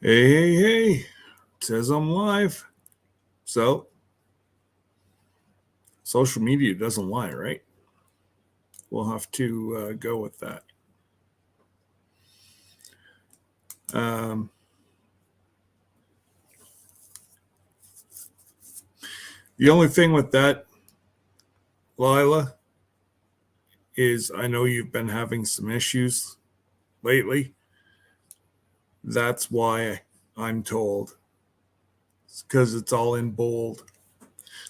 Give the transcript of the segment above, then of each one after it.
Hey. It says I'm live. So, social media doesn't lie, right? We'll have to go with that. The only thing with that, Lila, is I know you've been having some issues lately. That's why I'm told. It's because it's all in bold.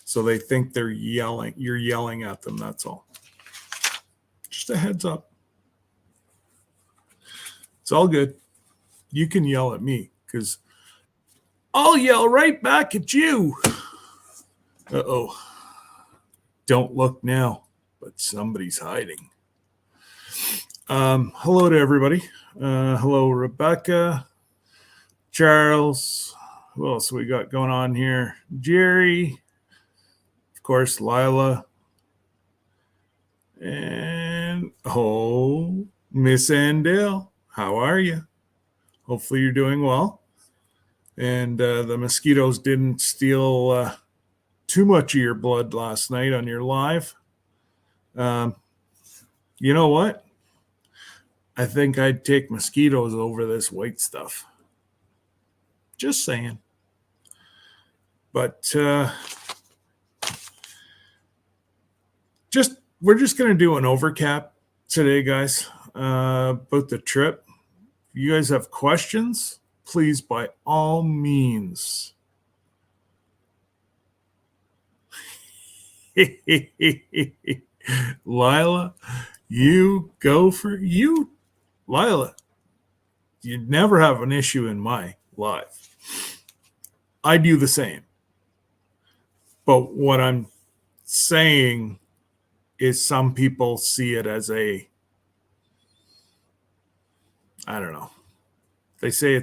So they think they're yelling. You're yelling at them, that's all. Just a heads up. It's all good. You can yell at me because I'll yell right back at you. Uh-oh. Don't look now, but somebody's hiding. Hello to everybody. Hello, Rebecca, Charles. Who else we got going on here? Jerry. Of course, Lila. And, Miss Andale. How are you? Hopefully you're doing well. And the mosquitoes didn't steal too much of your blood last night on your live. You know what? I think I'd take mosquitoes over this white stuff. Just saying. But we're just going to do an overcap today, guys, about the trip. If you guys have questions, please, by all means. Lila, you go for you. Lila, you'd never have an issue in my life. I do the same. But what I'm saying is some people see it as I don't know. They say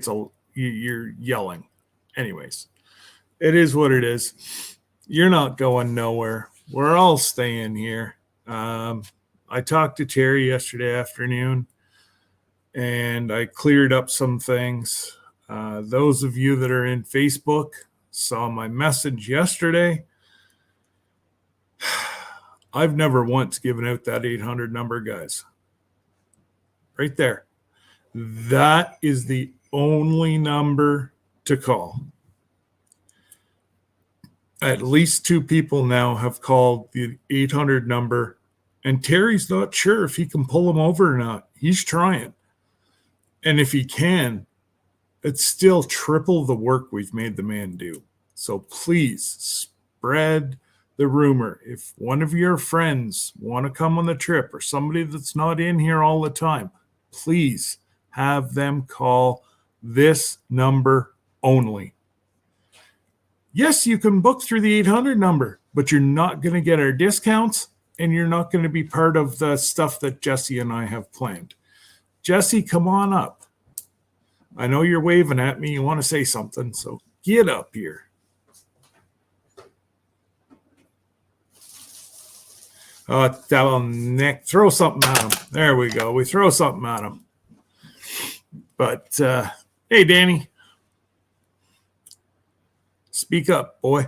you're yelling. Anyways, it is what it is. You're not going nowhere. We're all staying here. I talked to Terry yesterday afternoon, and I cleared up some things. Those of you that are in Facebook saw my message yesterday. I've never once given out that 800 number, guys. Right there. That is the only number to call. At least 2 people now have called the 800 number, and Terry's not sure if he can pull them over or not. He's trying. And if he can, it's still triple the work we've made the man do. So please spread the rumor. If one of your friends want to come on the trip or somebody that's not in here all the time, please have them call this number only. Yes, you can book through the 800 number, but you're not going to get our discounts, and you're not going to be part of the stuff that Jesse and I have planned. Jesse, come on up. I know you're waving at me. You want to say something, so get up here. Oh, tell him, Nick, throw something at him. There we go. We throw something at him. But, hey, Danny. Speak up, boy.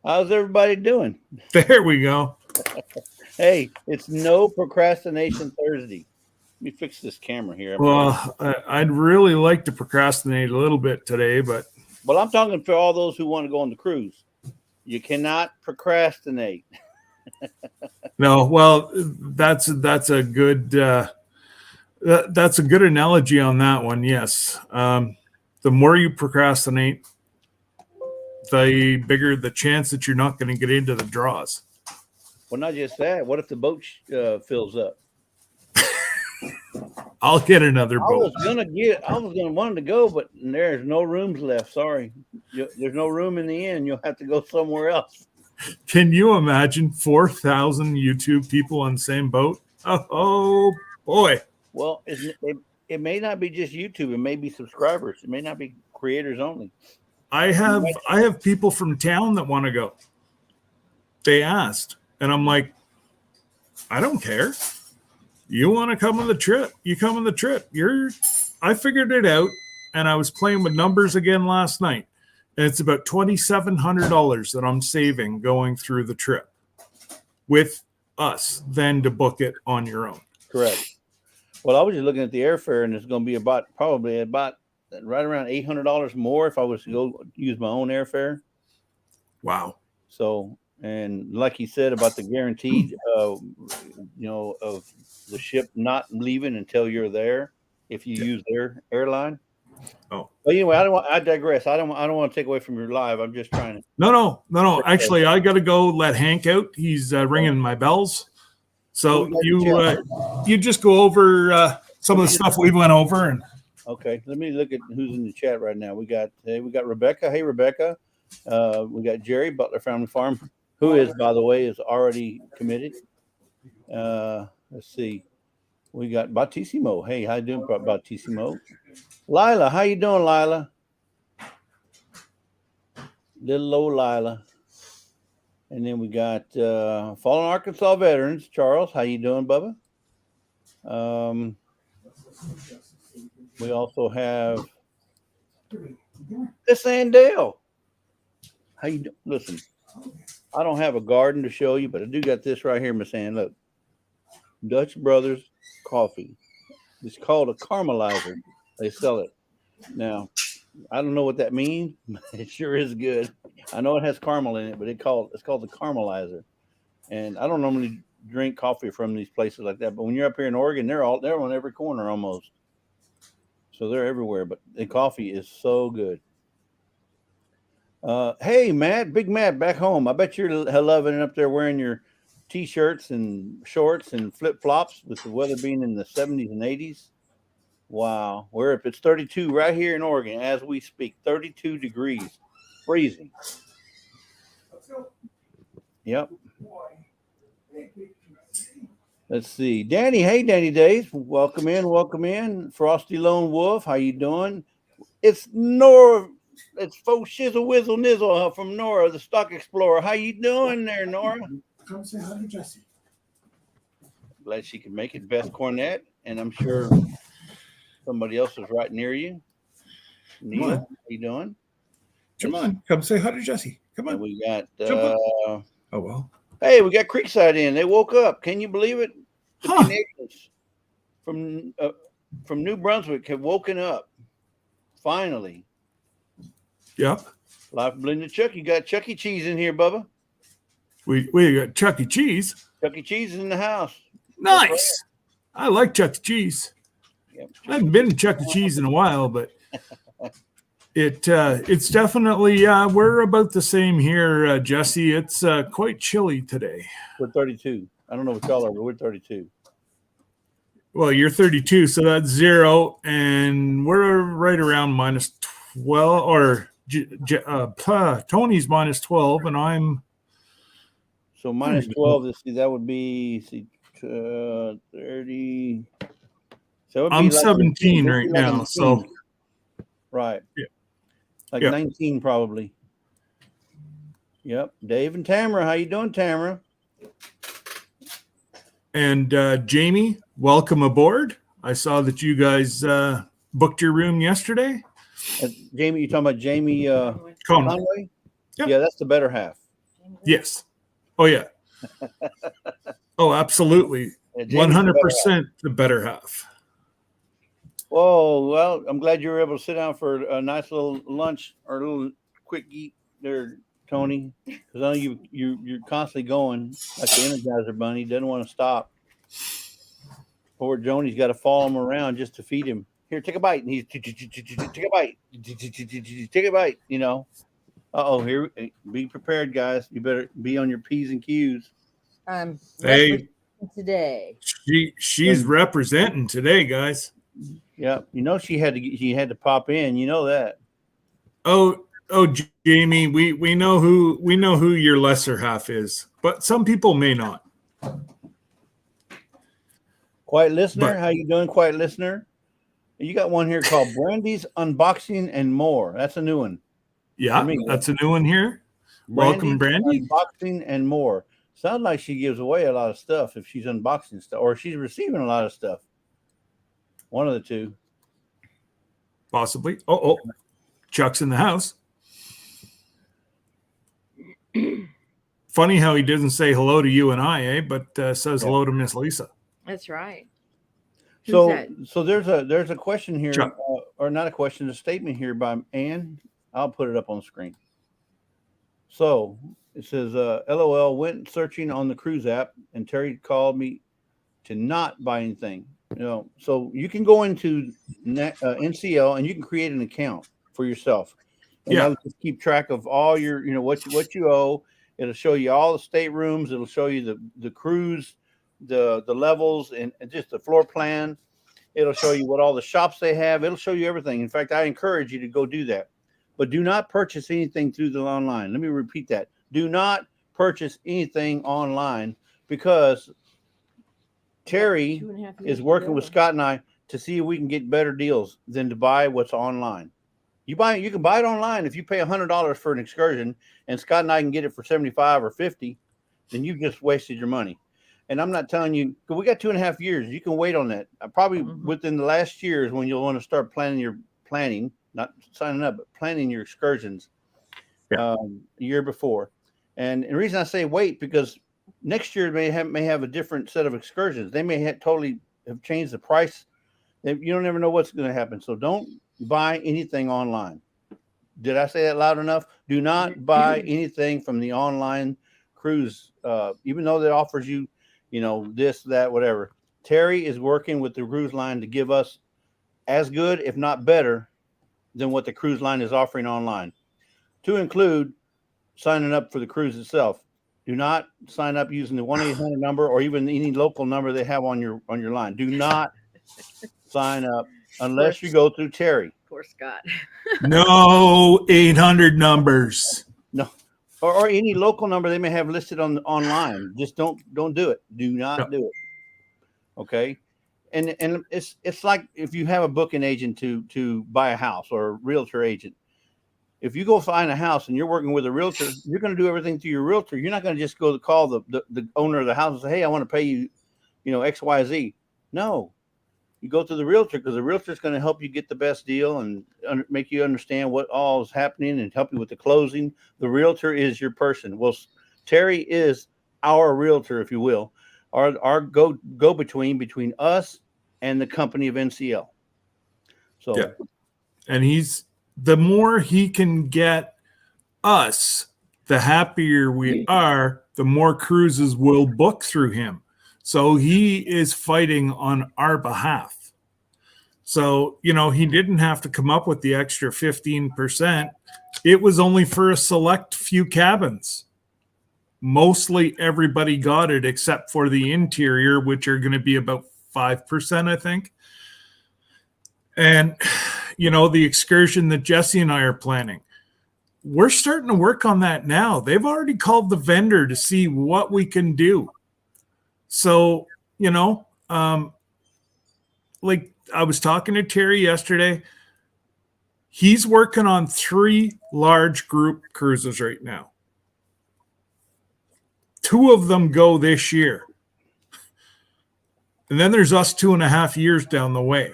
How's everybody doing? There we go. Hey, it's no Procrastination Thursday. Let me fix this camera here. Well, I'd really like to procrastinate a little bit today, but... Well, I'm talking for all those who want to go on the cruise. You cannot procrastinate. No, well, that's a good that's a good analogy on that one. Yes, the more you procrastinate, the bigger the chance that you're not going to get into the draws. Well, not just that. What if the boat fills up? I'll get another boat. I was gonna want to go, but there's no rooms left. Sorry, there's no room in the inn. You'll have to go somewhere else. Can you imagine 4,000 YouTube people on the same boat? Oh boy. Well, it may not be just YouTube. It may be subscribers. It may not be creators only. I have people from town that want to go. They asked, and I'm like, I don't care. You want to come on the trip? You come on the trip. I figured it out, and I was playing with numbers again last night. And it's about $2,700 that I'm saving going through the trip with us than to book it on your own. Correct. Well, I was just looking at the airfare, and it's going to be probably about right around $800 more if I was to go use my own airfare. Wow. So, and like you said about the guaranteed, of the ship not leaving until you're there if you use their airline. Oh, but anyway, I digress. I don't want to take away from your live. I'm just trying to. No. Actually, I got to go let Hank out. He's ringing my bells. So you just go over some of the stuff we went over. And okay, let me look at who's in the chat right now. We got Rebecca. Hey, Rebecca. We got Jerry, Butler Family Farm, who is, by the way, is already committed. Let's see. We got Bautissimo. Hey, how you doing, Bautissimo? Lila, how you doing, Lila? Little old Lila. And then we got Fallen Arkansas Veterans. Charles, how you doing, Bubba? We also have Miss Andale. How you doing? Listen, I don't have a garden to show you, but I do got this right here, Miss Ann. Look, Dutch Brothers coffee. It's called a caramelizer. They sell it now. I don't know what that means. It sure is good. I know it has caramel in it, but it's called the caramelizer. And I don't normally drink coffee from these places like that, but when you're up here in Oregon, they're on every corner almost. So they're everywhere. But the coffee is so good. Hey, Matt, Big Matt, back home. I bet you're loving it up there, wearing your T-shirts and shorts and flip flops with the weather being in the 70s and 80s. Wow, it's 32 right here in Oregon as we speak, 32 degrees, freezing. Yep. Let's see, Danny. Hey, Danny Days, welcome in. Frosty Lone Wolf, how you doing? It's Nora. It's Faux Shizzle Whizzle Nizzle from Nora, the Stock Explorer. How you doing there, Nora? Come say hi to Jesse. Glad she could make it. Best Cornet, and I'm sure somebody else is right near you. Neil, how you doing? Come on, come say hi to Jesse. Come on. And we got. Oh well. Hey, we got Creekside in. They woke up. Can you believe it? The Canadians from New Brunswick have woken up. Finally. Yep. Life Blended Chuck. You got Chuck E. Cheese in here, Bubba. We got Chuck E. Cheese. Chuck E. Cheese is in the house. Nice. I like Chuck E. Cheese. Yep. I haven't been to Chuck E. Cheese in a while, but it's definitely we're about the same here, Jesse. It's quite chilly today. We're 32. I don't know what y'all are, but we're 32. Well, you're 32, so that's 0, and we're right around minus 12, or Tony's minus 12, and I'm so minus 12. Let's see, that would be 30. So I'm 17 right now, 19. so right, yeah, like 19 probably. Yep. Dave and Tamara, how you doing, Tamara? And Jamie, welcome aboard. I saw that you guys booked your room yesterday. Jamie, you talking about Jamie Conway? Yep. Yeah, that's the better half. Yes. Oh yeah. Oh, absolutely. 100% the better half. Oh, well, I'm glad you were able to sit down for a nice little lunch or a little quick eat there, Tony, because I know you're constantly going like the Energizer Bunny. Doesn't want to stop. Poor Joni's got to follow him around just to feed him. Here, take a bite. And he's take a bite. Take a bite. You know. Here, be prepared, guys. You better be on your P's and Q's. Hey, today. She's representing today, guys. Yeah, you know she had to pop in. You know that. Oh, Jamie, we know who your lesser half is, but some people may not. Quiet listener, how you doing, quiet listener? You got one here called Brandy's Unboxing and More. That's a new one. Yeah, that's a new one here. Welcome, Brandy. Unboxing and More. Sounds like she gives away a lot of stuff if she's unboxing stuff, or she's receiving a lot of stuff. One of the two. Possibly. Oh, Chuck's in the house. Funny how he doesn't say hello to you and I, but says hello to Miss Lisa. That's right. So there's a question here, Chuck. or not a question, a statement here by Ann. I'll put it up on the screen. So it says, LOL, went searching on the cruise app and Terry called me to not buy anything. So you can go into NCL and you can create an account for yourself. And that'll just keep track of all your, what you owe. It'll show you all the staterooms. It'll show you the cruise, the levels, and just the floor plan. It'll show you what all the shops they have. It'll show you everything. In fact, I encourage you to go do that. But do not purchase anything through the online. Let me repeat that. Do not purchase anything online, because Terry is working with Scott and I to see if we can get better deals than to buy what's online. You can buy it online. If you pay $100 for an excursion and Scott and I can get it for 75 or 50, then you've just wasted your money. And I'm not telling you, because we got 2.5 years. You can wait on that. Probably within the last year is when you'll want to start planning, not signing up, but planning your excursions a year before. And the reason I say wait, because next year may have a different set of excursions. They may totally have changed the price. You don't ever know what's going to happen. So don't buy anything online. Did I say that loud enough? Do not buy anything from the online cruise, even though that offers you, this, that, whatever. Terry is working with the cruise line to give us as good, if not better, than what the cruise line is offering online, to include signing up for the cruise itself. Do not sign up using the 1-800 number or even any local number they have on your line. Do not sign up unless you go through Terry. Poor Scott. No 800 numbers. No, or any local number they may have listed online. Just don't do it. Do not do it. Okay. And it's like if you have a booking agent to buy a house, or a realtor agent. If you go find a house and you're working with a realtor, you're going to do everything through your realtor. You're not going to just go to call the owner of the house and say, hey, I want to pay you, X, Y, Z. No, you go to the realtor, because the realtor is going to help you get the best deal and make you understand what all is happening and help you with the closing. The realtor is your person. Well, Terry is our realtor, if you will, our go-between us and the company of NCL. So, and the more he can get us, the happier we are, the more cruises we'll book through him. So he is fighting on our behalf. So, he didn't have to come up with the extra 15%. It was only for a select few cabins. Mostly everybody got it except for the interior, which are going to be about 5%, I think. And, the excursion that Jesse and I are planning, we're starting to work on that now. They've already called the vendor to see what we can do. So, like I was talking to Terry yesterday, he's working on 3 large group cruises right now. 2 of them go this year. And then there's us 2.5 years down the way.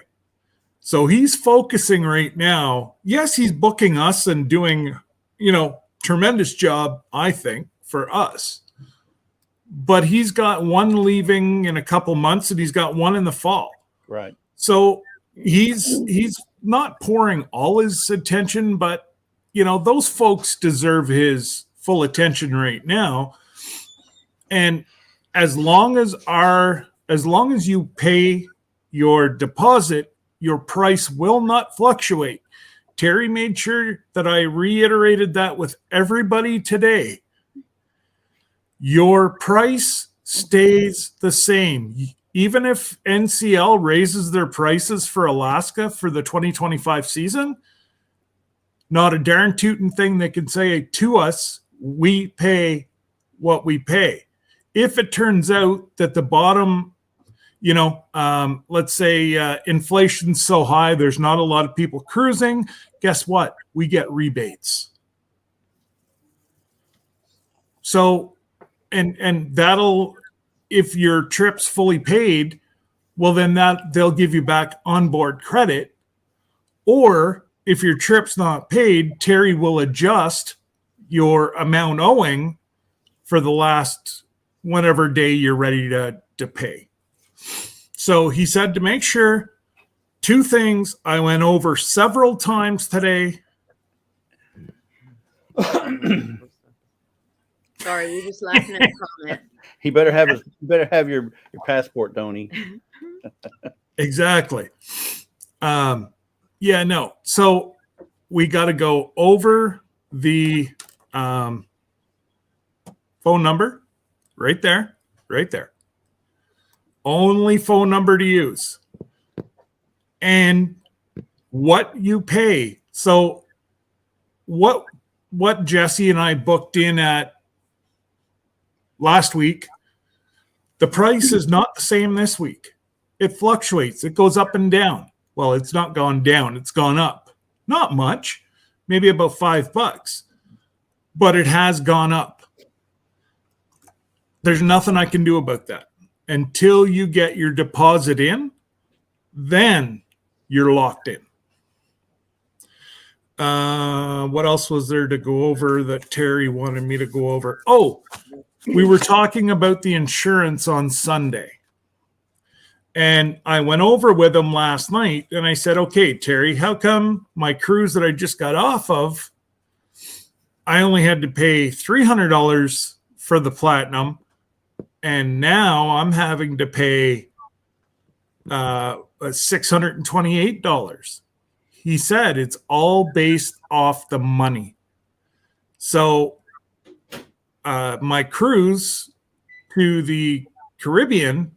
So he's focusing right now. Yes, he's booking us and doing, tremendous job, I think, for us. But he's got one leaving in a couple months, and he's got one in the fall. Right. So he's not pouring all his attention, but, those folks deserve his full attention right now. And as long as you pay your deposit, your price will not fluctuate. Terry made sure that I reiterated that with everybody today. Your price stays the same. Even if NCL raises their prices for Alaska for the 2025 season, not a darn tootin' thing they can say to us, we pay what we pay. If it turns out that the bottom, let's say inflation's so high, there's not a lot of people cruising, guess what? We get rebates. So, and that'll, if your trip's fully paid, well, then they'll give you back onboard credit. Or if your trip's not paid, Terry will adjust your amount owing for the last whatever day you're ready to pay. So he said to make sure, two things I went over several times today. Sorry, we're just laughing at the comment. He better have your passport, don't he? Exactly. Yeah, no. So we got to go over the phone number right there, right there. Only phone number to use. And what you pay. So what Jesse and I booked in at last week, the price is not the same this week. It fluctuates. It goes up and down. Well, it's not gone down. It's gone up. Not much, maybe about $5, but it has gone up. There's nothing I can do about that. Until you get your deposit in, then you're locked in. What else was there to go over that Terry wanted me to go over? Oh, we were talking about the insurance on Sunday. And I went over with him last night and I said, okay, Terry, how come my cruise that I just got off of, I only had to pay $300 for the platinum, and now I'm having to pay $628. He said it's all based off the money. So my cruise to the Caribbean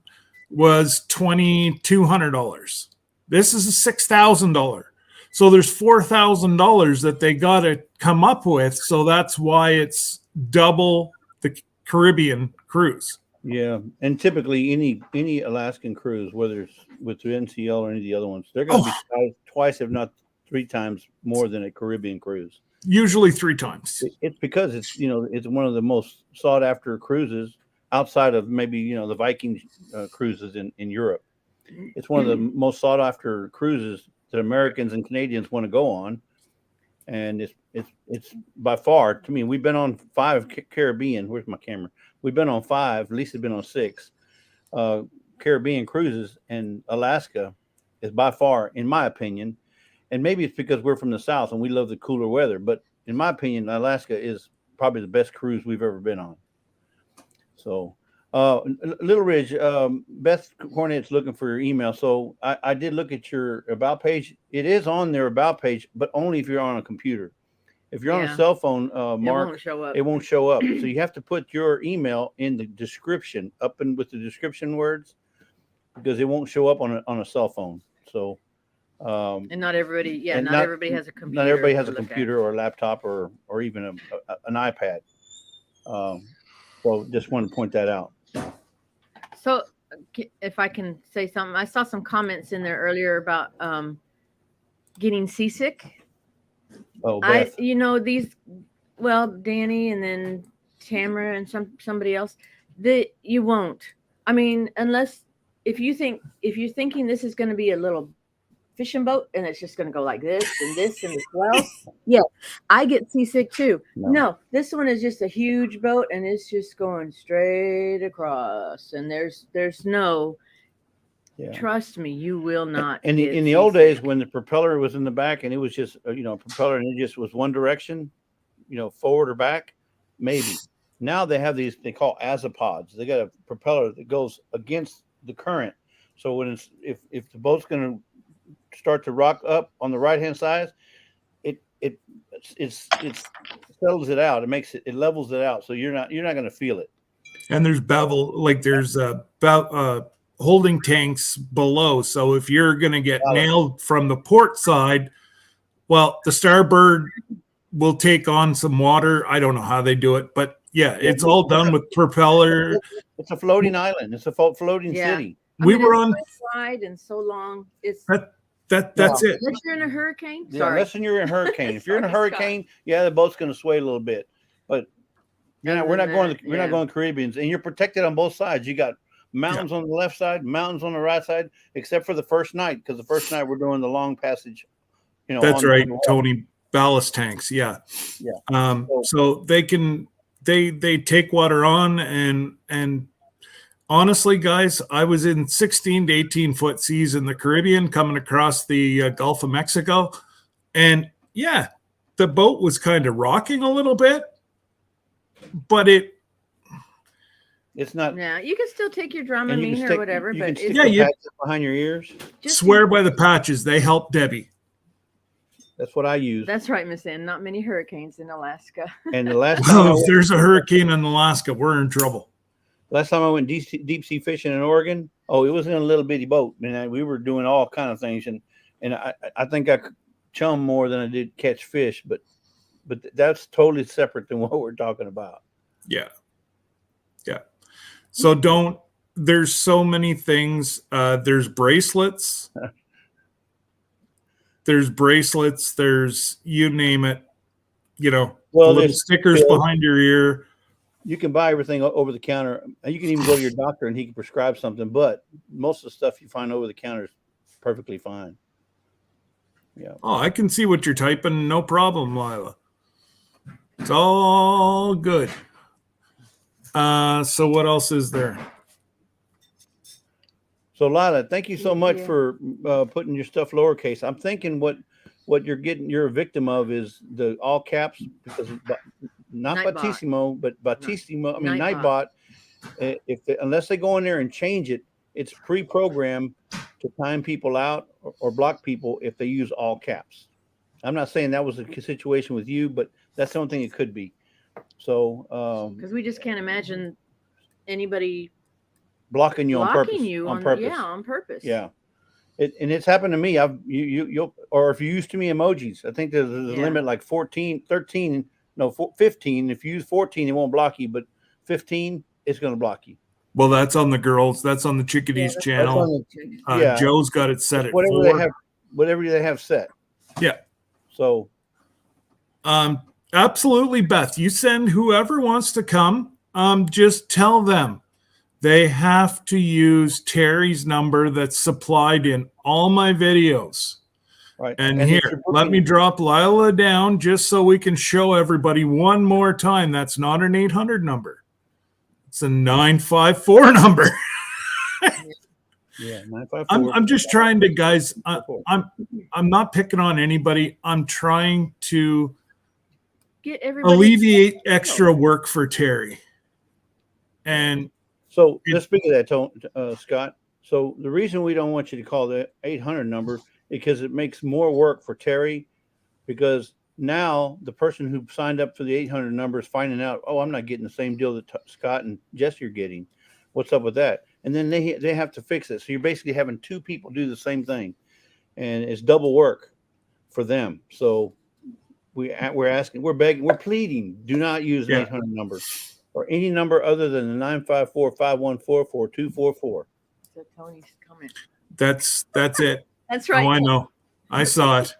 was $2,200. This is a $6,000. So there's $4,000 that they got to come up with. So that's why it's double the Caribbean cruise. Yeah, and typically any Alaskan cruise, whether it's with the NCL or any of the other ones, they're going to be twice, if not 3 times more than a Caribbean cruise. Usually 3 times. It's because it's one of the most sought after cruises outside of maybe the Viking cruises in Europe. It's one of the most sought after cruises that Americans and Canadians want to go on, and it's by far, to me, we've been on 5 Caribbean. Where's my camera? We've been on 5. Lisa's been on 6 Caribbean cruises, and Alaska is by far, in my opinion, and maybe it's because we're from the South and we love the cooler weather, but in my opinion, Alaska is probably the best cruise we've ever been on. So, Little Ridge, Beth Cornett's looking for your email. So I did look at your about page. It is on their about page, but only if you're on a computer. If you're on a cell phone, Mark, it won't show up. So you have to put your email in the description, up and with the description words, because it won't show up on a cell phone. So, and not everybody, not everybody has a computer. Not everybody has a computer or a laptop or even an iPad. So just wanted to point that out. So if I can say something, I saw some comments in there earlier about getting seasick. Oh, Beth. Danny and then Tamara and somebody else, you won't. I mean, unless if you're thinking this is going to be a little fishing boat and it's just going to go like this and this and this. Well, yeah, I get seasick too. No, this one is just a huge boat and it's just going straight across, and there's no. Yeah. Trust me, you will not. And in the old days, when the propeller was in the back and it was just propeller and it just was one direction, forward or back, maybe. Now they have these they call azipods. They got a propeller that goes against the current. So when if the boat's going to start to rock up on the right hand side, it settles it out. It levels it out, so you're not going to feel it. And there's bevel, like there's holding tanks below. So if you're going to get nailed from the port side, well, the starboard will take on some water. I don't know how they do it, but yeah, it's all done with propeller. It's a floating island. It's a floating city. We were on wide and so long. It's that's it. Unless you're in a hurricane. Yeah, unless you're in a hurricane. If you're in a hurricane, the boat's going to sway a little bit. But we're not going to the Caribbean, and you're protected on both sides. You got mountains on the left side, mountains on the right side, except for the first night, because the first night we're doing the long passage That's on right, the water. Tony. Ballast tanks. Yeah. Yeah. So they take water on, and honestly, guys, I was in 16 to 18-foot seas in the Caribbean coming across the Gulf of Mexico. And yeah, the boat was kind of rocking a little bit, but It's not. Yeah, you can still take your And you can Dramamine stick, or whatever, you but can stick it's Yeah, the you- patches behind your ears. just swear by the patches, they helped Debbie. That's what I use. That's right, Miss Ann. Not many hurricanes in Alaska. And the last time, Well, if there's a hurricane in Alaska, we're in trouble. I went deep sea fishing in Oregon, it was in a little bitty boat, and we were doing all kind of things, and I think I chum more than I did catch fish, but that's totally separate than what we're talking about. Yeah. So there's so many things. There's bracelets. There's you name it, Well, little there's stickers pills. behind your ear. You can buy everything over the counter. You can even go to your doctor and he can prescribe something, but most of the stuff you find over the counter is perfectly fine. Yeah. Oh, I can see what you're typing. No problem, Lila. It's all good. So what else is there? So Lila, thank you so much Yeah. for putting your stuff lowercase. I'm thinking what you're a victim of is the all caps, because not Nightbot. Batissimo, but Batissimo. I mean Nightbot. Nightbot. Unless they go in there and change it, it's pre-programmed to time people out or block people if they use all caps. I'm not saying that was the situation with you, but that's the only thing it could be. So Because we just can't imagine anybody blocking you on purpose. blocking you on purpose. Yeah, on purpose. Yeah. And it's happened to me. You'll or if you use too many emojis, I think there's a Yeah. limit like 14, 13, no 15. If you use 14, it won't block you, but 15, it's going to block you. Well, that's on the girls. That's on the Chickadees that's channel. Yeah. Joe's got it set at Whatever 4. they have set. Yeah. So Absolutely, Beth. You send whoever wants to come. Just tell them they have to use Terry's number that's supplied in all my videos. right. And if here, you're let me drop Lila down just so we can show everybody one more time. That's not an 800 number. It's a 954 number. Yeah, 954. I'm just trying to, guys. I'm not picking on anybody. I'm trying to Get everybody alleviate extra work for Terry. And So let's speak of that, Scott. So the reason we don't want you to call the 800 number is because it makes more work for Terry, because now the person who signed up for the 800 number is finding out, I'm not getting the same deal that Scott and Jesse are getting. What's up with that? And then they have to fix it. So you're basically having two people do the same thing, and it's double work for them. So we're asking, we're begging, we're pleading, do not use an 800 number or any number other than the 954-514-4244. So Tony's comment. that's it. That's right. Oh, I know. I saw it.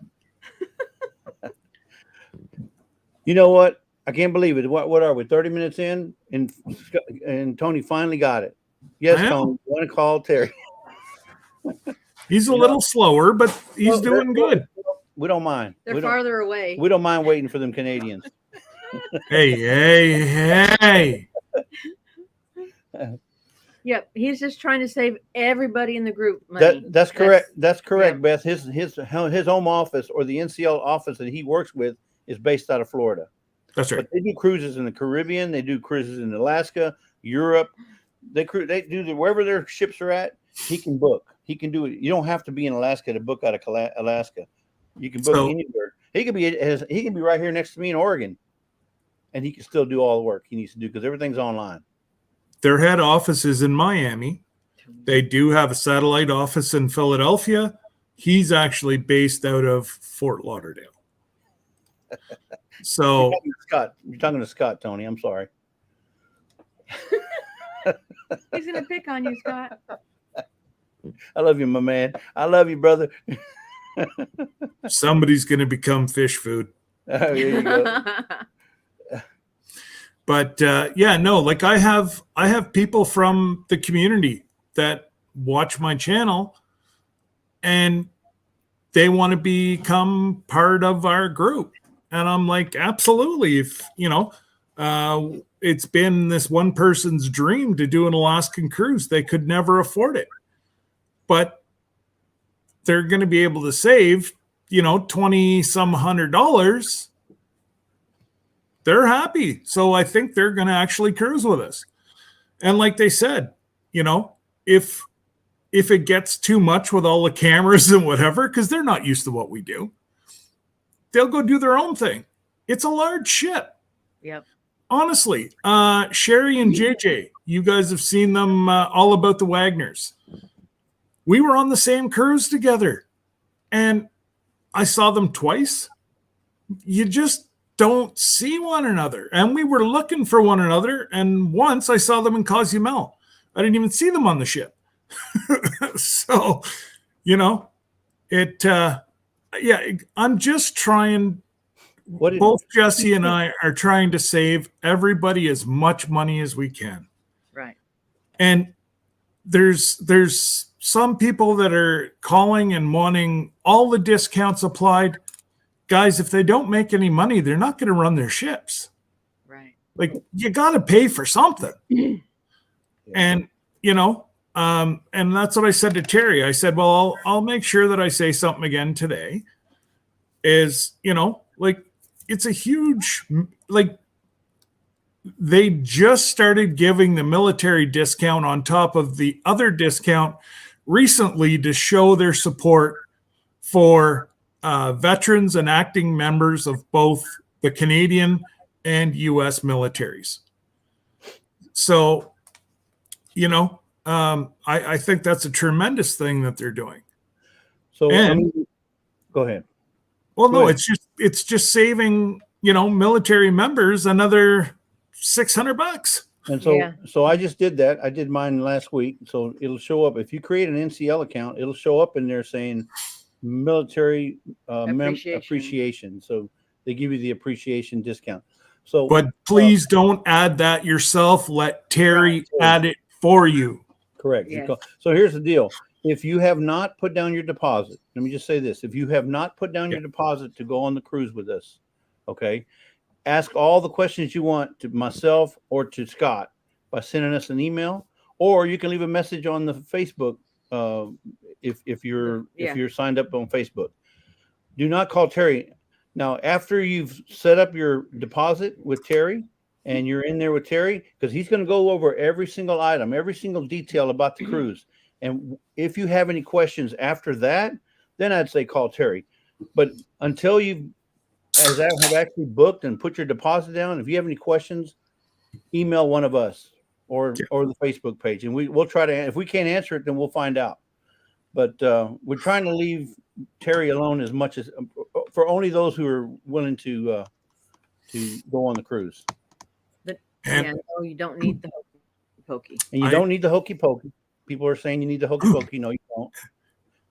You know what? I can't believe it. What are we? 30 minutes in, and Tony finally got it. Yes, I know. Tony, you want to call Terry? He's a little slower, but he's Well, doing good. We don't mind. They're We don't, farther away. we don't mind waiting for them Canadians. Hey. Yep. He's just trying to save everybody in the group money. That's correct. That's correct, yeah. Beth. His home office, or the NCL office that he works with, is based out of Florida. That's right. But they do cruises in the Caribbean. They do cruises in Alaska, Europe. They do wherever their ships are at. He can book. He can do it. You don't have to be in Alaska to book out of Alaska. You can book anywhere. He could be right here next to me in Oregon, and he can still do all the work he needs to do because everything's online. Their head office is in Miami. They do have a satellite office in Philadelphia. He's actually based out of Fort Lauderdale. So You're talking to Scott, Tony. I'm sorry. He's gonna pick on you, Scott. I love you, my man. I love you, brother. somebody's going to become fish food. There you go. But like I have people from the community that watch my channel, and they want to become part of our group. And I'm like, absolutely. If, it's been this one person's dream to do an Alaskan cruise. They could never afford it, but they're going to be able to save, $20 some $100. They're happy. So I think they're going to actually cruise with us. And like they said, if it gets too much with all the cameras and whatever, because they're not used to what we do, they'll go do their own thing. It's a large ship. Yep. Honestly, Sherry and JJ, you guys have seen them all about the Wagners. We were on the same cruise together, and I saw them twice. You just don't see one another. And we were looking for one another, and once I saw them in Cozumel. I didn't even see them on the ship. So, I'm just trying. Both Jesse and I are trying to save everybody as much money as we can. Right. And there's some people that are calling and wanting all the discounts applied. Guys, if they don't make any money, they're not going to run their ships. Right. Like, you got to pay for something. And, and that's what I said to Terry. I said, well, I'll make sure that I say something again today is, it's a huge, they just started giving the military discount on top of the other discount recently to show their support for veterans and acting members of both the Canadian and U.S. militaries. So, I think that's a tremendous thing that they're doing. So, go ahead. Well, no, it's just saving, military members another $600. And so I just did that. I did mine last week. So it'll show up. If you create an NCL account, it'll show up in there saying military appreciation. So they give you the appreciation discount. So, but please don't add that yourself. Let Terry add it for you. Correct. Yes. So here's the deal. If you have not put down your deposit, let me just say this. If you have not put down your deposit to go on the cruise with us, okay, ask all the questions you want to myself or to Scott by sending us an email, or you can leave a message on the Facebook if you're signed up on Facebook. Do not call Terry. Now, after you've set up your deposit with Terry and you're in there with Terry, because he's going to go over every single item, every single detail about the cruise. And if you have any questions after that, then I'd say call Terry. But until you have actually booked and put your deposit down, if you have any questions, email one of us or the Facebook page, and we'll try to. If we can't answer it, then we'll find out. But we're trying to leave Terry alone as much as for only those who are willing to go on the cruise. But no, you don't need the hokey pokey, and you don't need the hokey pokey. People are saying you need the hokey pokey. No, you don't.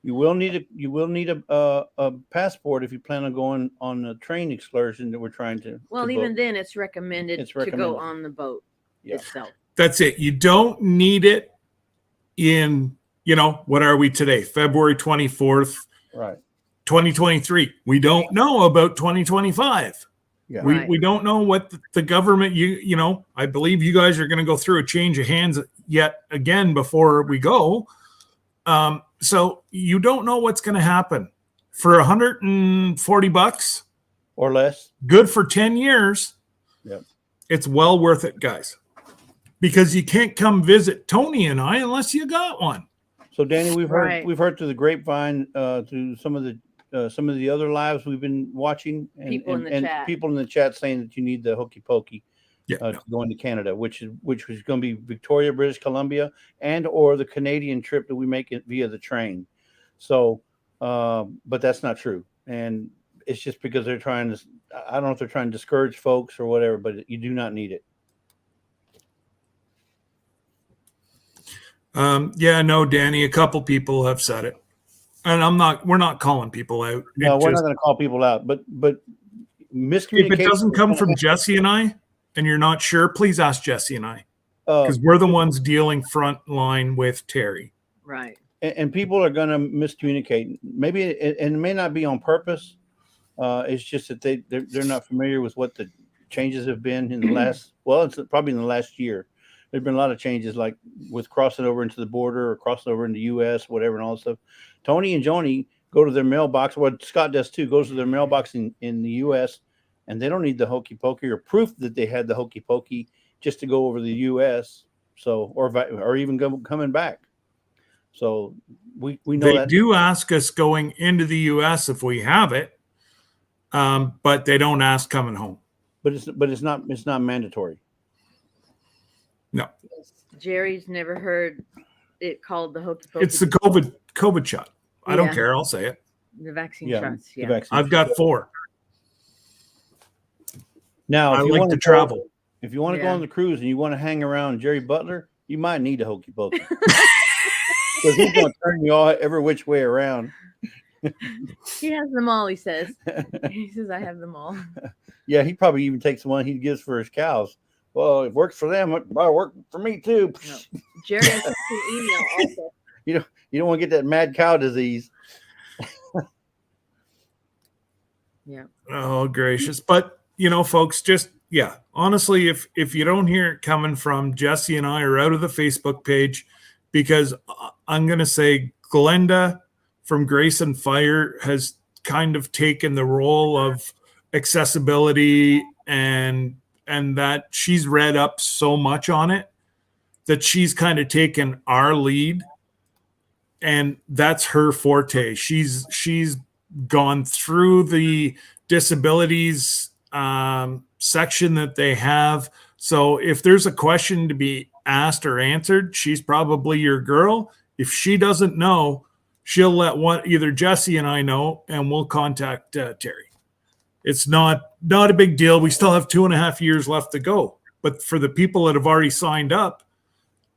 You will need a passport if you plan on going on a train excursion that we're trying to. Well, even then, it's recommended to go on the boat itself. That's it. You don't need it in, what are we today? February 24th, right? 2023. We don't know about 2025. Yeah. We don't know what the government, I believe you guys are going to go through a change of hands yet again before we go. So you don't know what's going to happen. For $140 or less, good for 10 years. Yep. It's well worth it, guys, because you can't come visit Tony and I unless you got one. So Danny, we've heard through the grapevine, through some of the other lives we've been watching, and people in the chat saying that you need the hokey pokey to go into Canada, which was going to be Victoria, British Columbia, and or the Canadian trip that we make it via the train. So, but that's not true, and it's just because they're trying to. I don't know if they're trying to discourage folks or whatever, but you do not need it. No, Danny, a couple people have said it, and we're not calling people out. No, we're not going to call people out, but miscommunication. If it doesn't come from Jesse and I, and you're not sure, please ask Jesse and I, because we're the ones dealing front line with Terry. Right. and people are going to miscommunicate. Maybe and it may not be on purpose. It's just that they're not familiar with what the changes have been in the last. Well, it's probably in the last year. There's been a lot of changes, like with crossing over into the border or crossing over into the U.S., whatever, and all that stuff. Tony and Joni go to their mailbox. What Scott does too, goes to their mailbox in the U.S., and they don't need the hokey pokey or proof that they had the hokey pokey just to go over the U.S. So, or even coming back. So we know They that do ask us going into the U.S. if we have it, but they don't ask coming home. but it's not mandatory. No, Jerry's never heard it called the hokey pokey. it's the COVID shot. I don't Yeah. care. I'll say it. The vaccine Yeah, shots. the Yeah. vaccine. I've got 4. Now, I if you like want to travel. if you want to go Yeah. on the cruise and you want to hang around Jerry Butler, you might need a hokey pokey because he's going to turn you all every which way around. He has them all, he says. He says, I have them all. Yeah, he probably even takes the one he gives for his cows. Well, it works for them. It might work for me too. No. Jerry has an email also. You don't want to get that mad cow disease. Yeah. Oh, gracious. But, folks, just, honestly, if you don't hear it coming from Jesse and I are out of the Facebook page, because I'm going to say Glenda from Grace and Fire has kind of taken the role of accessibility and that she's read up so much on it that she's kind of taken our lead, and that's her forte. She's gone through the disabilities section that they have. So if there's a question to be asked or answered, she's probably your girl. If she doesn't know, she'll let either Jesse and I know, and we'll contact Terry. It's not a big deal. We still have 2.5 years left to go. But for the people that have already signed up,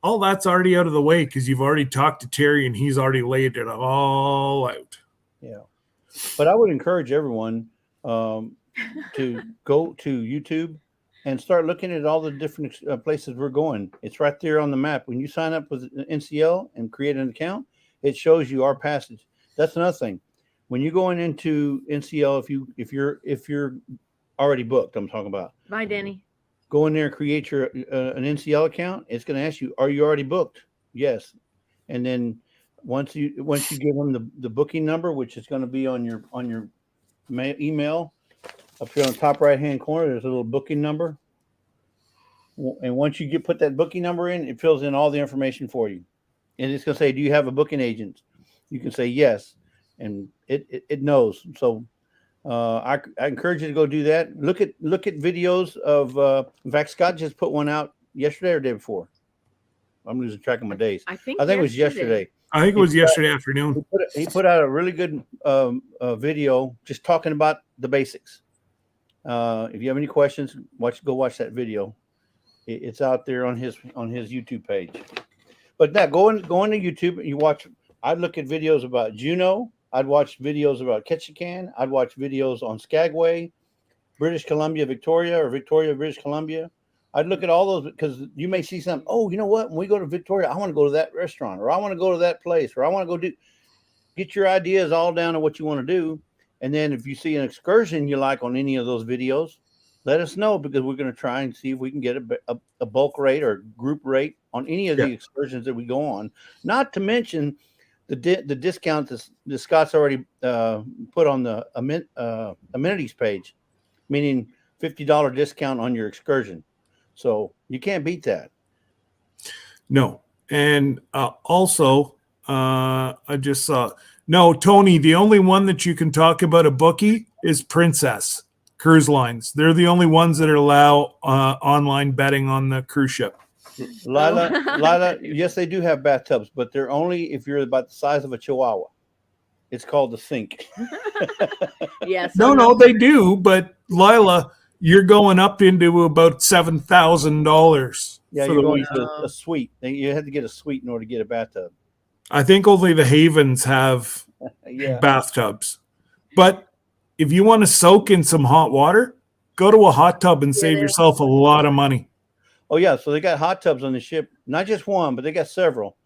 all that's already out of the way because you've already talked to Terry and he's already laid it all out. Yeah. But I would encourage everyone to go to YouTube and start looking at all the different places we're going. It's right there on the map. When you sign up with NCL and create an account, it shows you our passage. That's another thing. When you're going into NCL, if you're already booked, I'm talking about. Bye, Danny. Go in there and create your an NCL account. It's going to ask you, are you already booked? Yes. And then once you give them the booking number, which is going to be on your email, up here on the top right hand corner, there's a little booking number. And once you put that booking number in, it fills in all the information for you. And it's going to say, do you have a booking agent? You can say yes, and it knows. So I encourage you to go do that. Look at videos of. In fact, Scott just put one out yesterday or the day before. I'm losing track of my days. I think it was yesterday. I think it was yesterday afternoon. He put out a really good video just talking about the basics. If you have any questions, go watch that video. It's out there on his YouTube page. But now go into YouTube and you watch. I'd look at videos about Juneau. I'd watch videos about Ketchikan. I'd watch videos on Skagway, British Columbia, Victoria, or Victoria, British Columbia. I'd look at all those because you may see something. Oh, you know what? When we go to Victoria, I want to go to that restaurant, or I want to go to that place, or I want to go get your ideas all down to what you want to do. And then if you see an excursion you like on any of those videos, let us know, because we're going to try and see if we can get a bulk rate or group rate on any of the excursions that we go on. Not to mention the discount that Scott's already put on the amenities page, meaning $50 discount on your excursion. So you can't beat that. No. And also, I just saw, no, Tony, the only one that you can talk about a bookie is Princess Cruise Lines. They're the only ones that allow online betting on the cruise ship. Lila, yes, they do have bathtubs, but they're only if you're about the size of a chihuahua. It's called the sink. Yes. No, they do. But Lila, you're going up into about $7,000. Yeah, you're going to a suite. You had to get a suite in order to get a bathtub. I think only the Havens have bathtubs. But if you want to soak in some hot water, go to a hot tub and save yourself a lot of money. Oh, yeah. So they got hot tubs on the ship. Not just one, but they got several.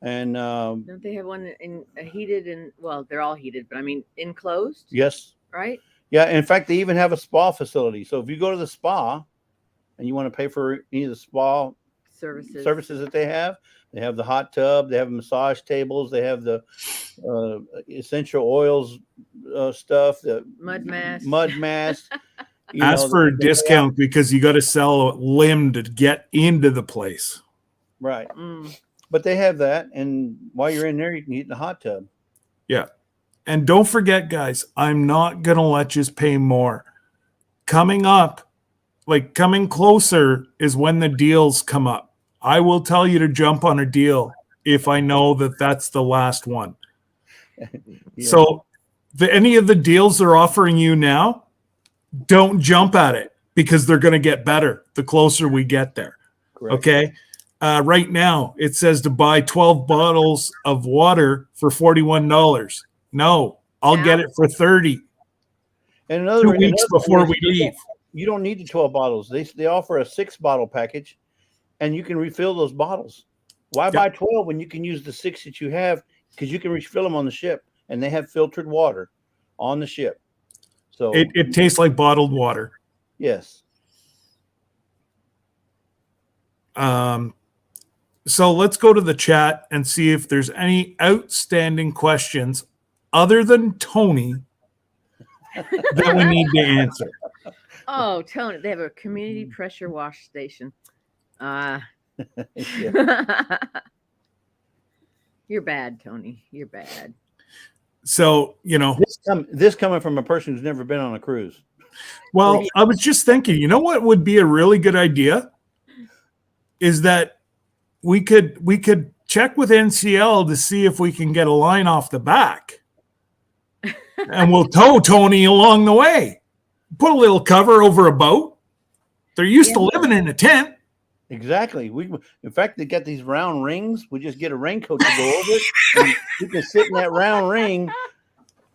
And Don't they have one in a heated and well, they're all heated, but I mean enclosed, yes, right? yeah. In fact, they even have a spa facility. So if you go to the spa and you want to pay for any of the spa services that they have the hot tub, they have massage tables, they have the essential oils stuff, the mud mask. Ask for a discount because you got to sell a limb to get into the place. Right. But they have that, and while you're in there, you can eat in the hot tub. Yeah. And don't forget, guys, I'm not going to let you pay more. Coming up, like coming closer is when the deals come up. I will tell you to jump on a deal if I know that that's the last one. Yeah. So any of the deals they're offering you now, don't jump at it because they're going to get better the closer we get there. Correct. Okay. Right now, it says to buy 12 bottles of water for $41. No, I'll get it for $30. And another 2 weeks before we leave. You don't need the 12 bottles. They offer a 6-bottle package, and you can refill those bottles. Why buy 12 when you can use the 6 that you have? Because you can refill them on the ship, and they have filtered water on the ship. So it tastes like bottled water. Yes. So let's go to the chat and see if there's any outstanding questions other than Tony that we need to answer. Oh, Tony, they have a community pressure wash station. You're bad, Tony. You're bad. So, this coming from a person who's never been on a cruise. Well, I was just thinking, you know what would be a really good idea is that we could check with NCL to see if we can get a line off the back, and we'll tow Tony along the way. Put a little cover over a boat. They're used to living in a tent. Exactly. In fact, they got these round rings. We just get a raincoat to go over it. And you can sit in that round ring.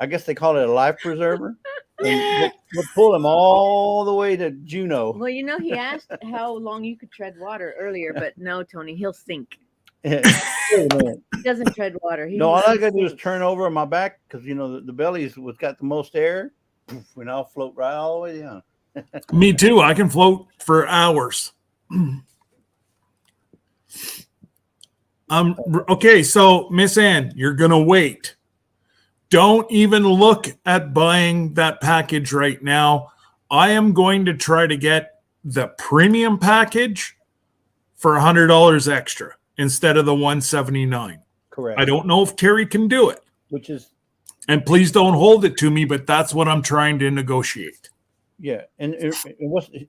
I guess they call it a life preserver. And we'll pull him all the way to Juneau. Well, he asked how long you could tread water earlier, but no, Tony, he'll sink. He doesn't tread water. All I got to do is turn over on my back because, the belly's what's got the most air. And I'll float right all the way down. Me too. I can float for hours. Okay, so Miss Ann, you're gonna wait. Don't even look at buying that package right now. I am going to try to get the premium package for $100 extra instead of the $179. Correct. I don't know if Terry can do it. And please don't hold it to me, but that's what I'm trying to negotiate. Yeah, and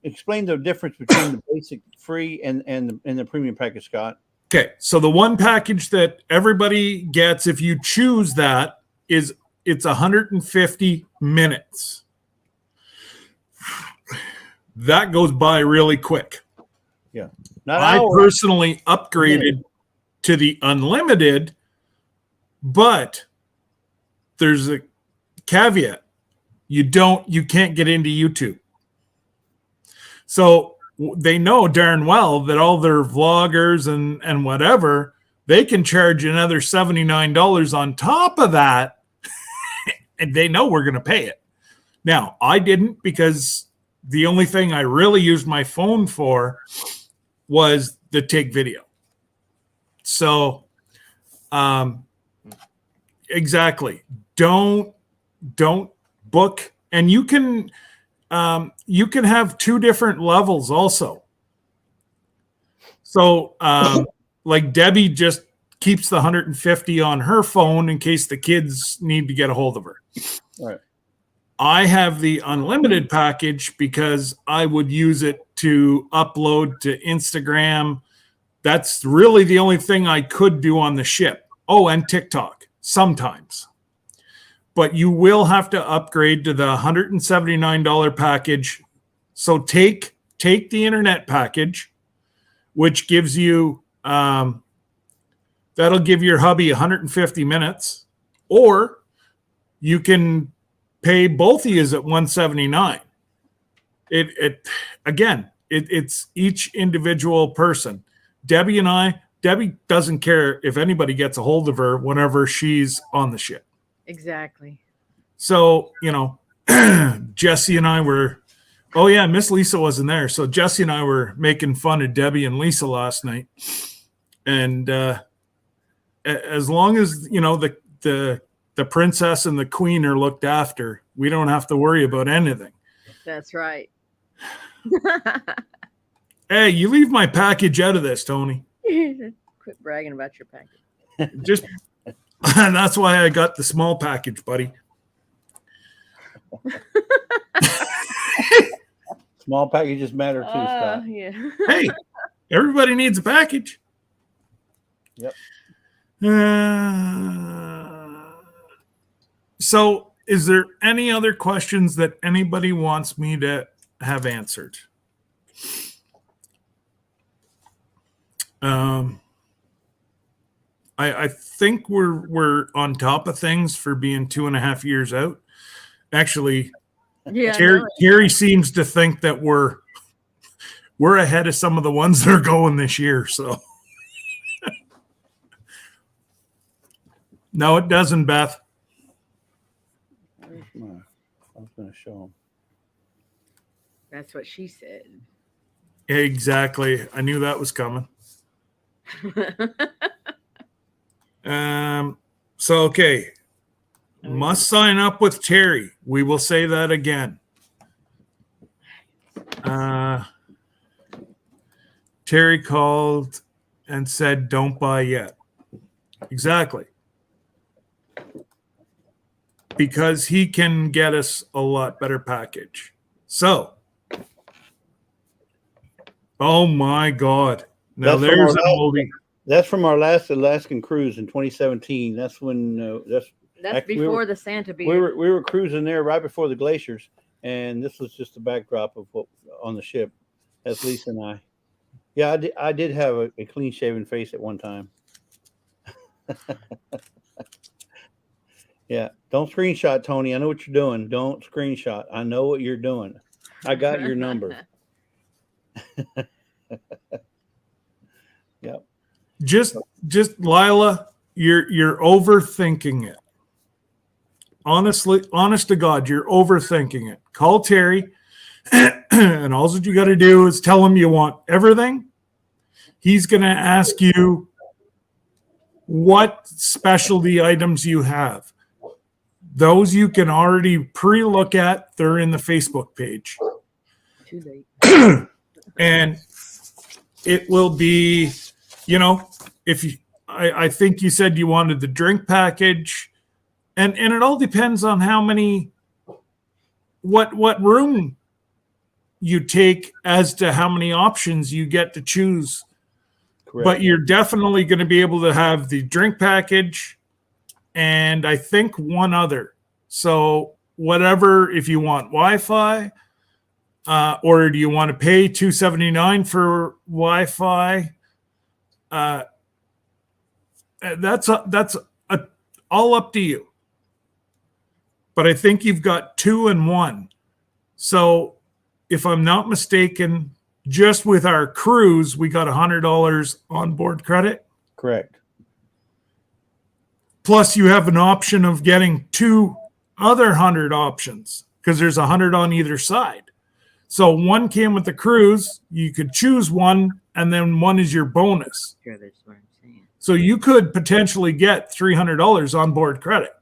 explain the difference between the basic free and the premium package, Scott. Okay, so the one package that everybody gets, if you choose that, it's 150 minutes. That goes by really quick. Yeah, I personally upgraded to the unlimited, but there's a caveat. You can't get into YouTube. So they know darn well that all their vloggers and whatever, they can charge another $79 on top of that. And they know we're going to pay it. Now, I didn't because the only thing I really used my phone for was the take video. So, exactly. Don't book, and you can have 2 different levels also. So like Debbie just keeps the 150 on her phone in case the kids need to get a hold of her. Right. I have the unlimited package because I would use it to upload to Instagram. That's really the only thing I could do on the ship. Oh, and TikTok sometimes. But you will have to upgrade to the $179 package. So take the internet package, which gives you that'll give your hubby 150 minutes, or you can pay both of you at $179. It's each individual person. Debbie and I, Debbie doesn't care if anybody gets a hold of her whenever she's on the ship. Exactly. So, Jesse and I were, oh yeah, Miss Lisa wasn't there. So Jesse and I were making fun of Debbie and Lisa last night. And as long as, the princess and the queen are looked after, we don't have to worry about anything. That's right. Hey, you leave my package out of this, Tony. Quit bragging about your package. Just that's why I got the small package, buddy. Small packages matter too, Scott. Yeah. Hey, everybody needs a package. Yep. So, is there any other questions that anybody wants me to have answered? I think we're on top of things for being 2.5 years out. Actually, Yeah. Terry seems to think that we're ahead of some of the ones that are going this year. So, no, it doesn't, Beth. I was going to show them. That's what she said. Exactly. I knew that was coming. So, okay. Must sign up with Terry. We will say that again. Terry called and said, don't buy yet. Exactly. Because he can get us a lot better package. So, oh my God. Now there's an oldie. That's from our last Alaskan cruise in 2017. That's when That's before the Santa beer. we were cruising there right before the glaciers, and this was just the backdrop of what on the ship. That's Lisa and I. Yeah, I did have a clean shaven face at one time. Yeah, don't screenshot, Tony. I know what you're doing. Don't screenshot. I know what you're doing. I got your number. Yep. Just Lila, you're overthinking it. Honestly, honest to God, you're overthinking it. Call Terry, and all that you got to do is tell him you want everything. He's going to ask you what specialty items you have. Those you can already pre-look at. They're in the Facebook page. Too late. And it will be, if you, I think you said you wanted the drink package, and it all depends on how many, what room you take as to how many options you get to choose. Correct. But you're definitely going to be able to have the drink package, and I think one other. So whatever, if you want Wi-Fi, or do you want to pay $279 for Wi-Fi? That's all up to you. But I think you've got 2 in 1. So if I'm not mistaken, just with our cruise, we got $100 on board credit. Correct. Plus you have an option of getting 2 other 100 options because there's 100 on either side. So one came with the cruise, you could choose one, and then one is your bonus. Sure, that's what I'm saying. So you could potentially get $300 on board credit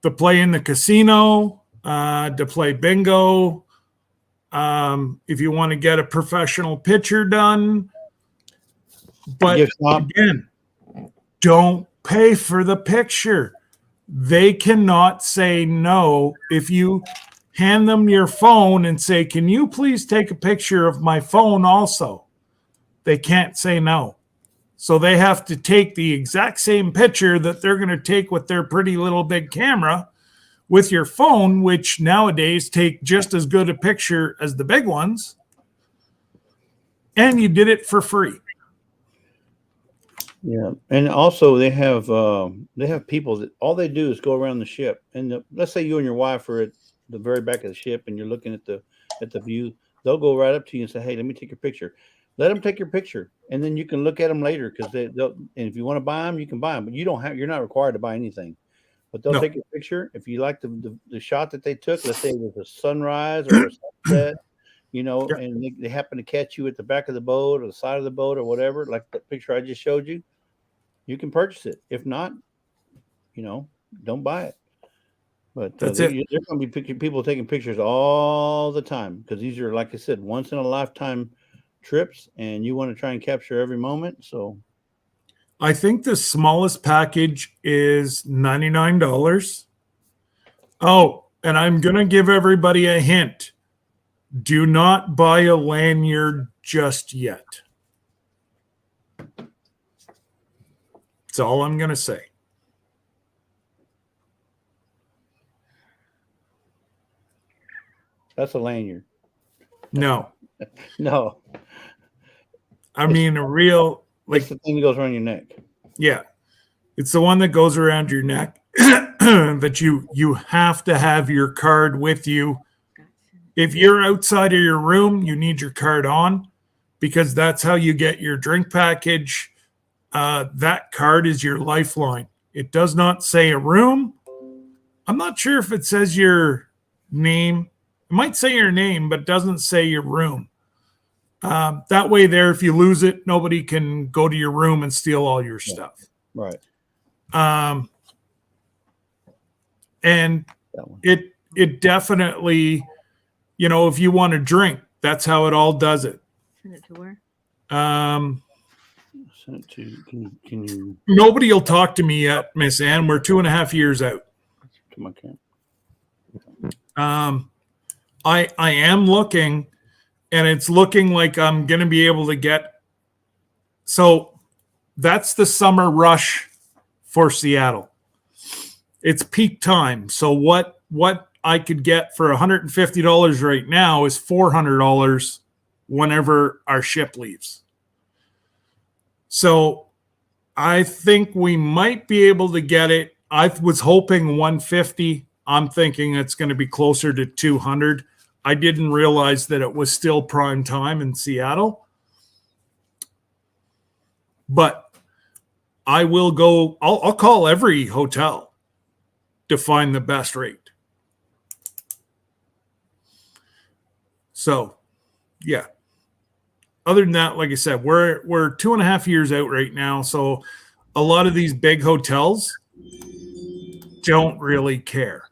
to play in the casino, to play bingo. If you want to get a professional picture done. But again, don't pay for the picture. They cannot say no if you hand them your phone and say, can you please take a picture of my phone also? They can't say no. So they have to take the exact same picture that they're going to take with their pretty little big camera with your phone, which nowadays take just as good a picture as the big ones. And you did it for free. Yeah, and also they have people that all they do is go around the ship, and let's say you and your wife are at the very back of the ship, and you're looking at the view. They'll go right up to you and say, "Hey, let me take your picture." Let them take your picture, and then you can look at them later because they'll. And if you want to buy them, you can buy them, but you're not required to buy anything. But they'll No. take your picture if you like the shot that they took. Let's say it was a sunrise or a sunset, Yeah. and they happen to catch you at the back of the boat or the side of the boat or whatever, like the picture I just showed you. You can purchase it. If not, don't buy it. But That's there's it. going to be people taking pictures all the time because these are, like I said, once in a lifetime trips, and you want to try and capture every moment. So I think the smallest package is $99. Oh, and I'm going to give everybody a hint. Do not buy a lanyard just yet. That's all I'm going to say. that's a lanyard. No. No, I mean a real, it's the thing that goes around your neck. yeah. It's the one that goes around your neck that you have to have your card with you. If you're outside of your room, you need your card on because that's how you get your drink package. That card is your lifeline. It does not say a room. I'm not sure if it says your name. It might say your name, but it doesn't say your room. That way there, if you lose it, nobody can go to your room and steal all your stuff. Right. And That one. it definitely, if you want to drink, that's how it all does it. Send it to where? Send it to. Can you Nobody will talk to me yet, Miss Ann. We're 2.5 years out. to my camp? I am looking, and it's looking like I'm going to be able to get. So that's the summer rush for Seattle. It's peak time. So what I could get for $150 right now is $400 whenever our ship leaves. So I think we might be able to get it. I was hoping 150. I'm thinking it's going to be closer to 200. I didn't realize that it was still prime time in Seattle. But I will go, I'll call every hotel to find the best rate. So, yeah. Other than that, like I said, we're 2.5 years out right now. So a lot of these big hotels don't really care.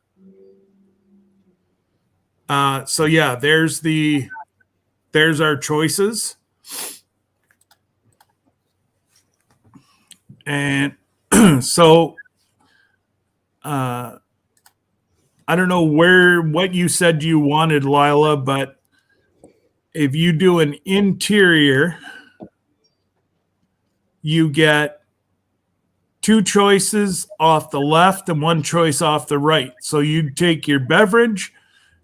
So yeah, there's our choices. And so I don't know what you said you wanted, Lila, but if you do an interior, you get 2 choices off the left and 1 choice off the right. So you take your beverage,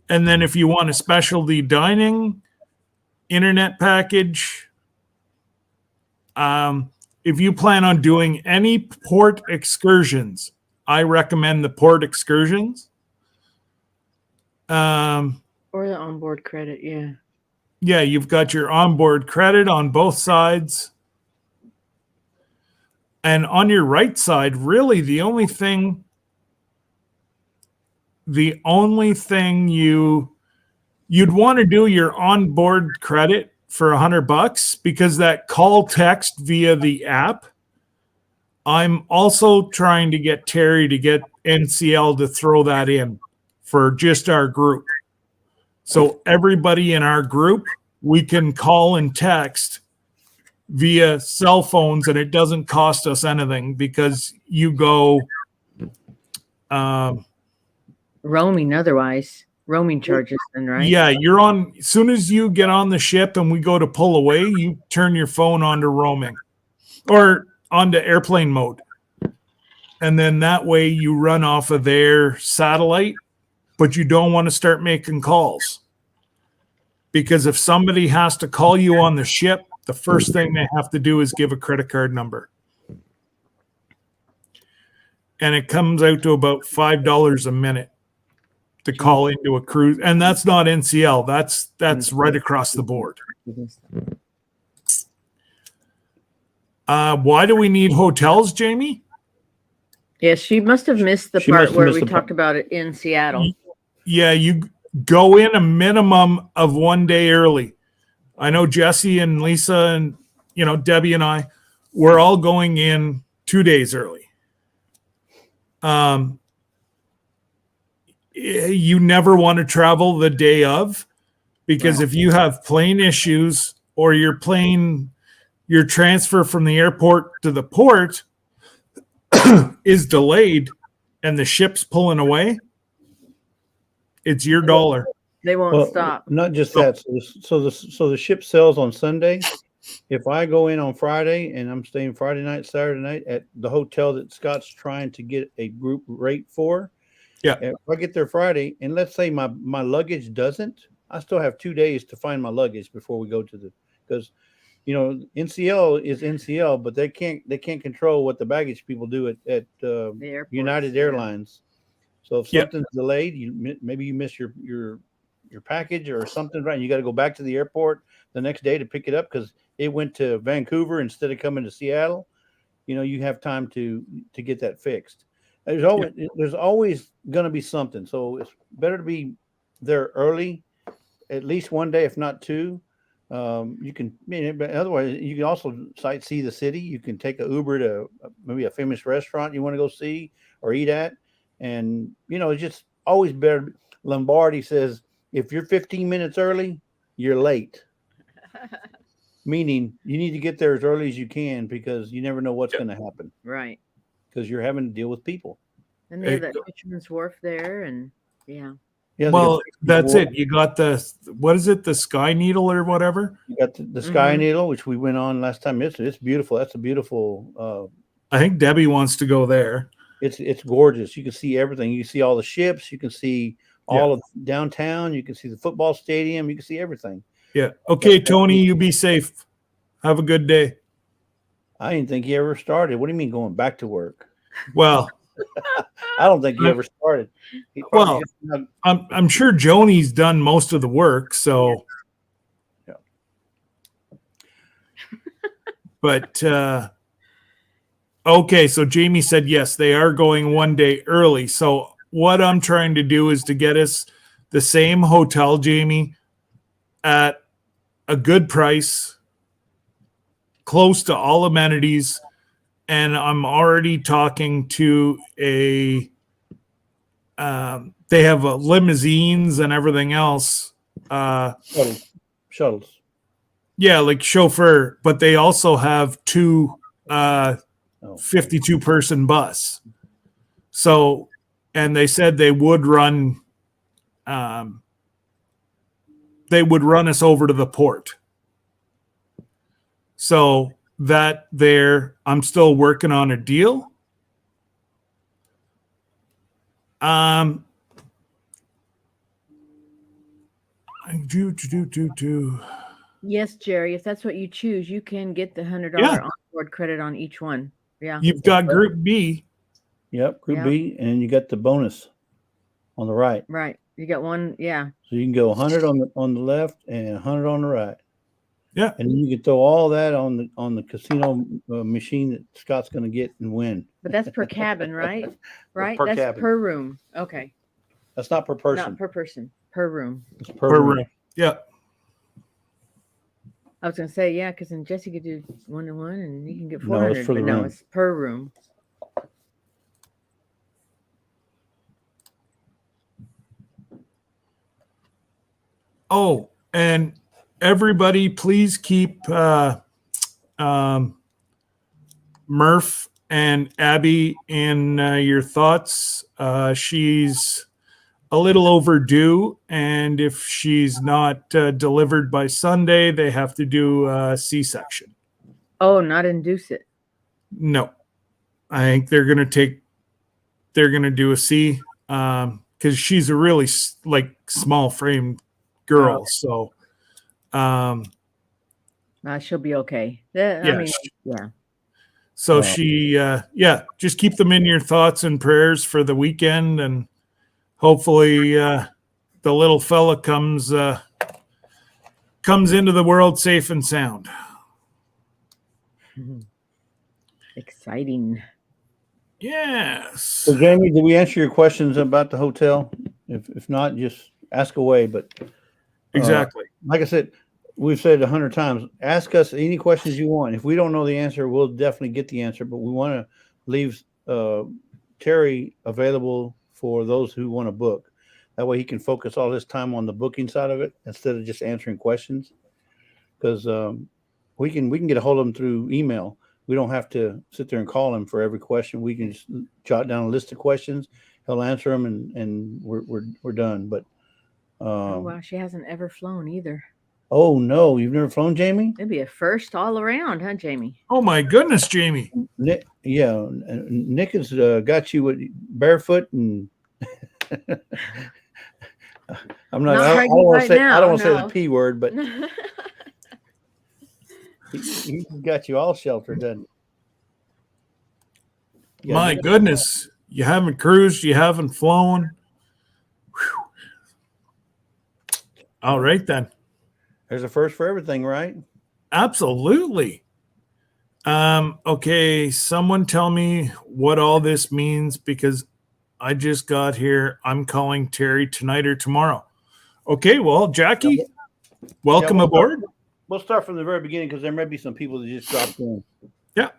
and then if you want a specialty dining, internet package, if you plan on doing any port excursions, I recommend the port excursions. Or the onboard credit, yeah. Yeah, you've got your onboard credit on both sides. And on your right side, really the only thing you'd want to do your onboard credit for $100 because that call text via the app. I'm also trying to get Terry to get NCL to throw that in for just our group. So everybody in our group, we can call and text via cell phones, and it doesn't cost us anything because you go Roaming otherwise. Roaming charges then, right? Yeah, you're on. As soon as you get on the ship and we go to pull away, you turn your phone onto roaming or onto airplane mode. And then that way you run off of their satellite, but you don't want to start making calls. Because if somebody has to call you on the ship, the first thing they have to do is give a credit card number. And it comes out to about $5 a minute to call into a cruise. And that's not NCL. That's right across the board. Why do we need hotels, Jamie? Yes, she must have missed the She must part have where missed we the part. talked about it in Seattle. Yeah, you go in a minimum of 1 day early. I know Jesse and Lisa and Debbie and I, we're all going in 2 days early. You never want to travel the day of, because if you have plane issues or your transfer from the airport to the port is delayed and the ship's pulling away, it's your dollar. They won't stop. Not just that. So the ship sails on Sunday. If I go in on Friday and I'm staying Friday night, Saturday night at the hotel that Scott's trying to get a group rate for, if I get there Friday and let's say my luggage doesn't, I still have 2 days to find my luggage before we go to because NCL is NCL, but they can't control what the baggage people do at United Airlines. So if something's delayed, maybe you miss your package or something, right? You got to go back to the airport the next day to pick it up because it went to Vancouver instead of coming to Seattle. You have time to get that fixed. There's always going to be something. So it's better to be there early, at least 1 day, if not 2. You can, but otherwise you can also sightsee the city. You can take an Uber to maybe a famous restaurant you want to go see or eat at. And, it's just always better. Lombardi says, if you're 15 minutes early, you're late. Meaning you need to get there as early as you can because you never know what's going to happen. Right. Because you're having to deal with people. And they have that Fisherman's Wharf there. And yeah. Well, that's it. You got the Sky Needle or whatever? You got the Sky Needle, which we went on last time. It's beautiful. That's a beautiful. I think Debbie wants to go there. It's gorgeous. You can see everything. You can see all the ships. You can see all of downtown. You can see the football stadium. You can see everything. Yeah. Okay, Tony, you be safe. Have a good day. I didn't think he ever started. What do you mean going back to work? Well, I don't think he ever started. Well, I'm sure Joni's done most of the work, so. Yeah. But okay, so Jamie said yes, they are going 1 day early. So what I'm trying to do is to get us the same hotel, Jamie, at a good price, close to all amenities. And I'm already talking to they have limousines and everything else. Shuttles. Yeah, like chauffeur, but they also have 2 52-person bus. So, and they said they would run us over to the port. So that there, I'm still working on a deal. Yes, Jerry, if that's what you choose, you can get the $100 onboard credit on each one. Yeah. You've got Group B. Yep, Group B, and you got the bonus on the right. Right. You got one, yeah. So you can go 100 on the left and 100 on the right. Yeah, and you can throw all that on the casino machine that Scott's going to get and win. But that's per cabin, right? Right. That's cabin. per room. Okay. That's not per person. Not per person. Per room. It's per room. Yeah. I was going to say because then Jesse could do 1-to-1 and you can get 400. No, it's for the room. It's per room. Oh, and everybody, please keep Murph and Abby in your thoughts. She's a little overdue, and if she's not delivered by Sunday, they have to do a C-section. Oh, not induce it. No, I think they're going to do a C because she's a really small frame girl. So she'll be okay. So she just keep them in your thoughts and prayers for the weekend, and hopefully the little fella comes into the world safe and sound. Exciting. Yes. So, Jamie, did we answer your questions about the hotel? If not, just ask away. But Exactly. like I said, we've said 100 times, ask us any questions you want. If we don't know the answer, we'll definitely get the answer. But we want to leave Terry available for those who want to book. That way he can focus all his time on the booking side of it instead of just answering questions. Because we can get a hold of him through email. We don't have to sit there and call him for every question. We can just jot down a list of questions. He'll answer them, and we're done. But Oh wow, she hasn't ever flown either. oh no, you've never flown, Jamie? It'd be a first all around, huh, Jamie? Oh my goodness, Jamie. Nick, yeah, Nick has got you with barefoot and. I'm not. I don't want to say. I don't want to say the P word, but he got you all sheltered, doesn't he? My goodness, you haven't cruised, you haven't flown. Whew. All right then. There's a first for everything, right? Absolutely. Okay, someone tell me what all this means because I just got here. I'm calling Terry tonight or tomorrow. Okay, well, Jackie, welcome aboard. We'll start from the very beginning because there may be some people that just dropped in. Yeah.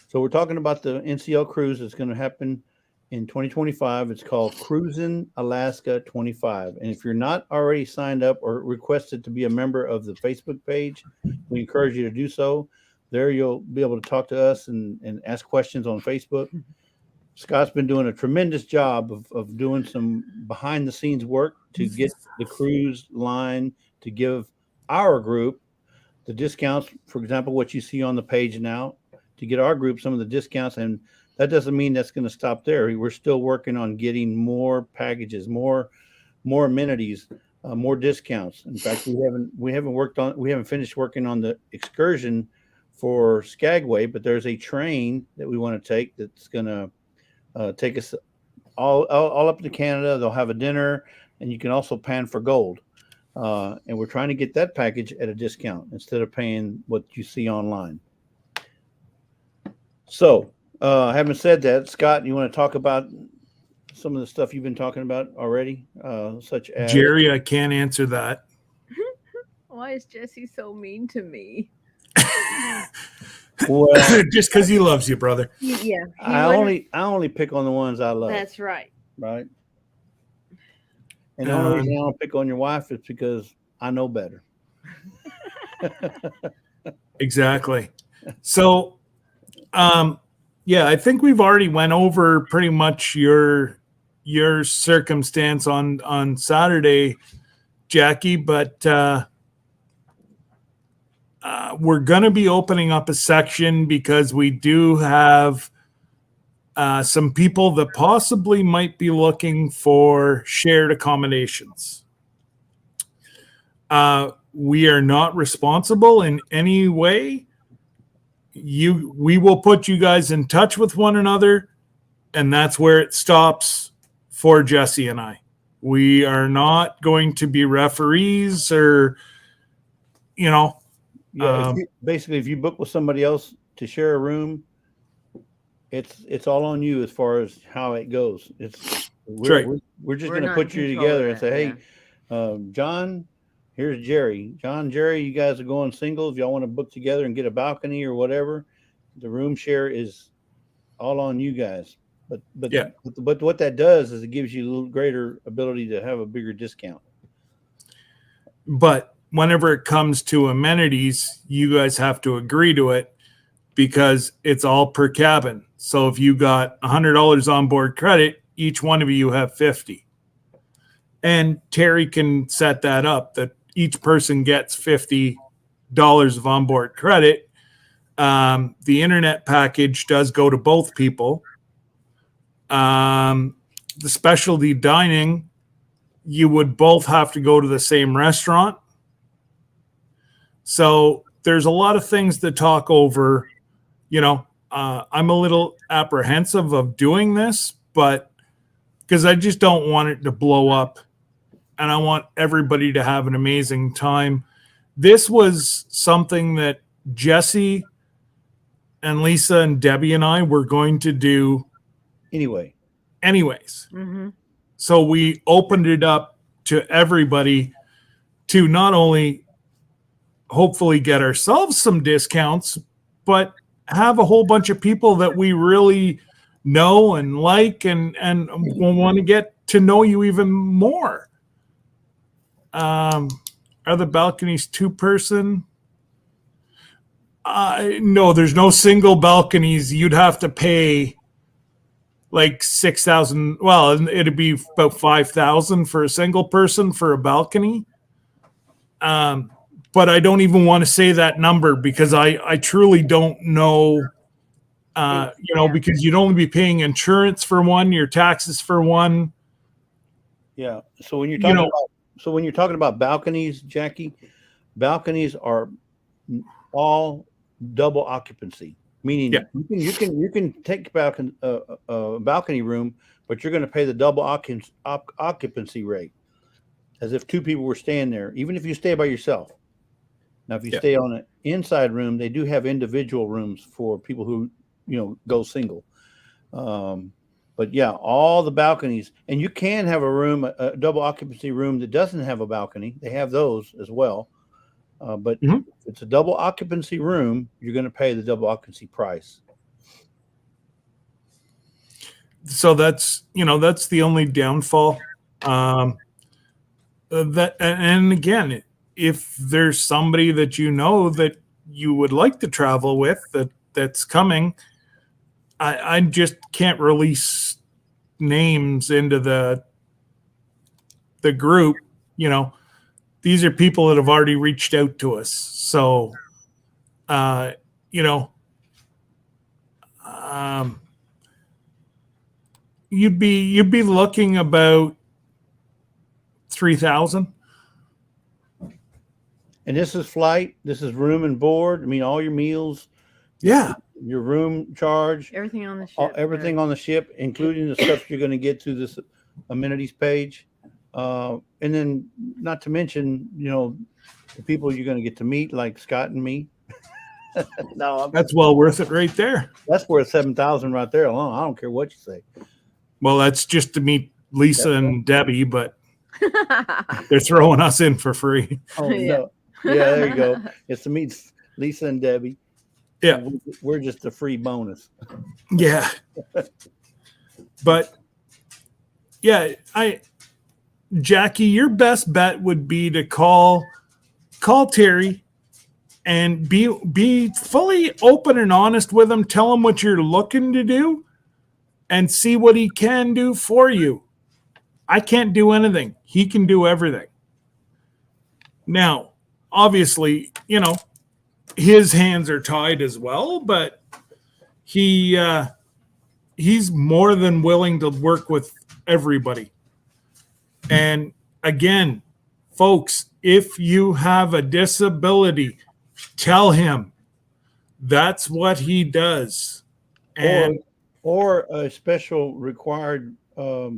So we're talking about the NCL cruise that's going to happen in 2025. It's called Cruisin' Alaska 25. And if you're not already signed up or requested to be a member of the Facebook page, we encourage you to do so. There you'll be able to talk to us and ask questions on Facebook. Scott's been doing a tremendous job of doing some behind the scenes work to get the cruise line to give our group the discounts, for example, what you see on the page now, to get our group some of the discounts. And that doesn't mean that's going to stop there. We're still working on getting more packages, more amenities, more discounts. In fact, we haven't finished working on the excursion for Skagway, but there's a train that we want to take that's going to take us all up to Canada. They'll have a dinner, and you can also pan for gold. And we're trying to get that package at a discount instead of paying what you see online. So, having said that, Scott, you want to talk about some of the stuff you've been talking about already, such as Jerry? I can't answer that. Why is Jesse so mean to me? Well, just because he loves you, brother. Yeah. I only pick on the ones I love. That's right. Right. And the only reason I don't pick on your wife is because I know better. Exactly. So, yeah, I think we've already went over pretty much your circumstance on Saturday, Jackie, but we're going to be opening up a section because we do have some people that possibly might be looking for shared accommodations. We are not responsible in any way. We will put you guys in touch with one another, and that's where it stops for Jesse and I. We are not going to be referees or, Yeah, if you book with somebody else to share a room, it's all on you as far as how it goes. We're just going to put you together and say, hey, John, here's Jerry. John, Jerry, you guys are going single. If y'all want to book together and get a balcony or whatever, the room share is all on you guys. But what that does is it gives you a little greater ability to have a bigger discount. But whenever it comes to amenities, you guys have to agree to it because it's all per cabin. So if you got $100 on board credit, each one of you have $50. And Terry can set that up that each person gets $50 of onboard credit. The internet package does go to both people. The specialty dining, you would both have to go to the same restaurant. So there's a lot of things to talk over. I'm a little apprehensive of doing this, but because I just don't want it to blow up. And I want everybody to have an amazing time. This was something that Jesse and Lisa and Debbie and I were going to do Anyway, anyways. Mm-hmm. So we opened it up to everybody to not only hopefully get ourselves some discounts, but have a whole bunch of people that we really know and like and want to get to know you even more. Are the balconies 2-person? No, there's no single balconies. You'd have to pay like 6,000. Well, it'd be about 5,000 for a single person for a balcony. But I don't even want to say that number because I truly don't know. Because you'd only be paying insurance for one, your taxes for one. yeah. So when you're talking about balconies, Jackie, balconies are all double occupancy, meaning you can take a balcony room, but you're going to pay the double occupancy rate as if 2 people were staying there, even if you stay by yourself. Now, if you stay on an inside room, they do have individual rooms for people who go single. But yeah, all the balconies, and you can have a double occupancy room that doesn't have a balcony. They have those as well. But if it's a double occupancy room, you're going to pay the double occupancy price. So that's the only downfall. And again, if there's somebody that that you would like to travel with that's coming, I just can't release names into the group. These are people that have already reached out to us. So, you'd be looking about 3,000. And this is flight. This is room and board. I mean, all your meals. Yeah. Your room charge. Everything on the ship. Everything on the ship, including the stuff you're going to get through this amenities page. And then not to mention, the people you're going to get to meet, like Scott and me. No, that's well worth it right there. That's worth 7,000 right there alone. I don't care what you say. Well, that's just to meet Lisa and Debbie, but they're throwing us in for free. Oh, no. Yeah, there you go. It's to meet Lisa and Debbie. Yeah. We're just a free bonus. Yeah. But yeah, Jackie, your best bet would be to call Terry and be fully open and honest with him. Tell him what you're looking to do and see what he can do for you. I can't do anything. He can do everything. Now, obviously, his hands are tied as well, but he's more than willing to work with everybody. And again, folks, if you have a disability, tell him that's what he does. And or a special required not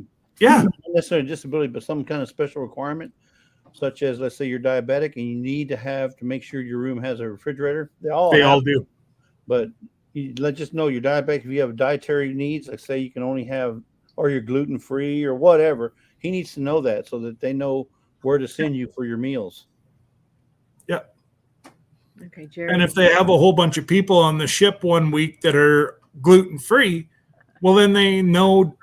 necessarily disability, but some kind of special requirement, such as, let's say you're diabetic and you need to make sure your room has a refrigerator. They all do. But let's just know you're diabetic. If you have dietary needs, like say you can only have, or you're gluten free or whatever, he needs to know that so that they know where to send you for your meals. Yeah. Okay, Jerry. And if they have a whole bunch of people on the ship one week that are gluten free, well, then they know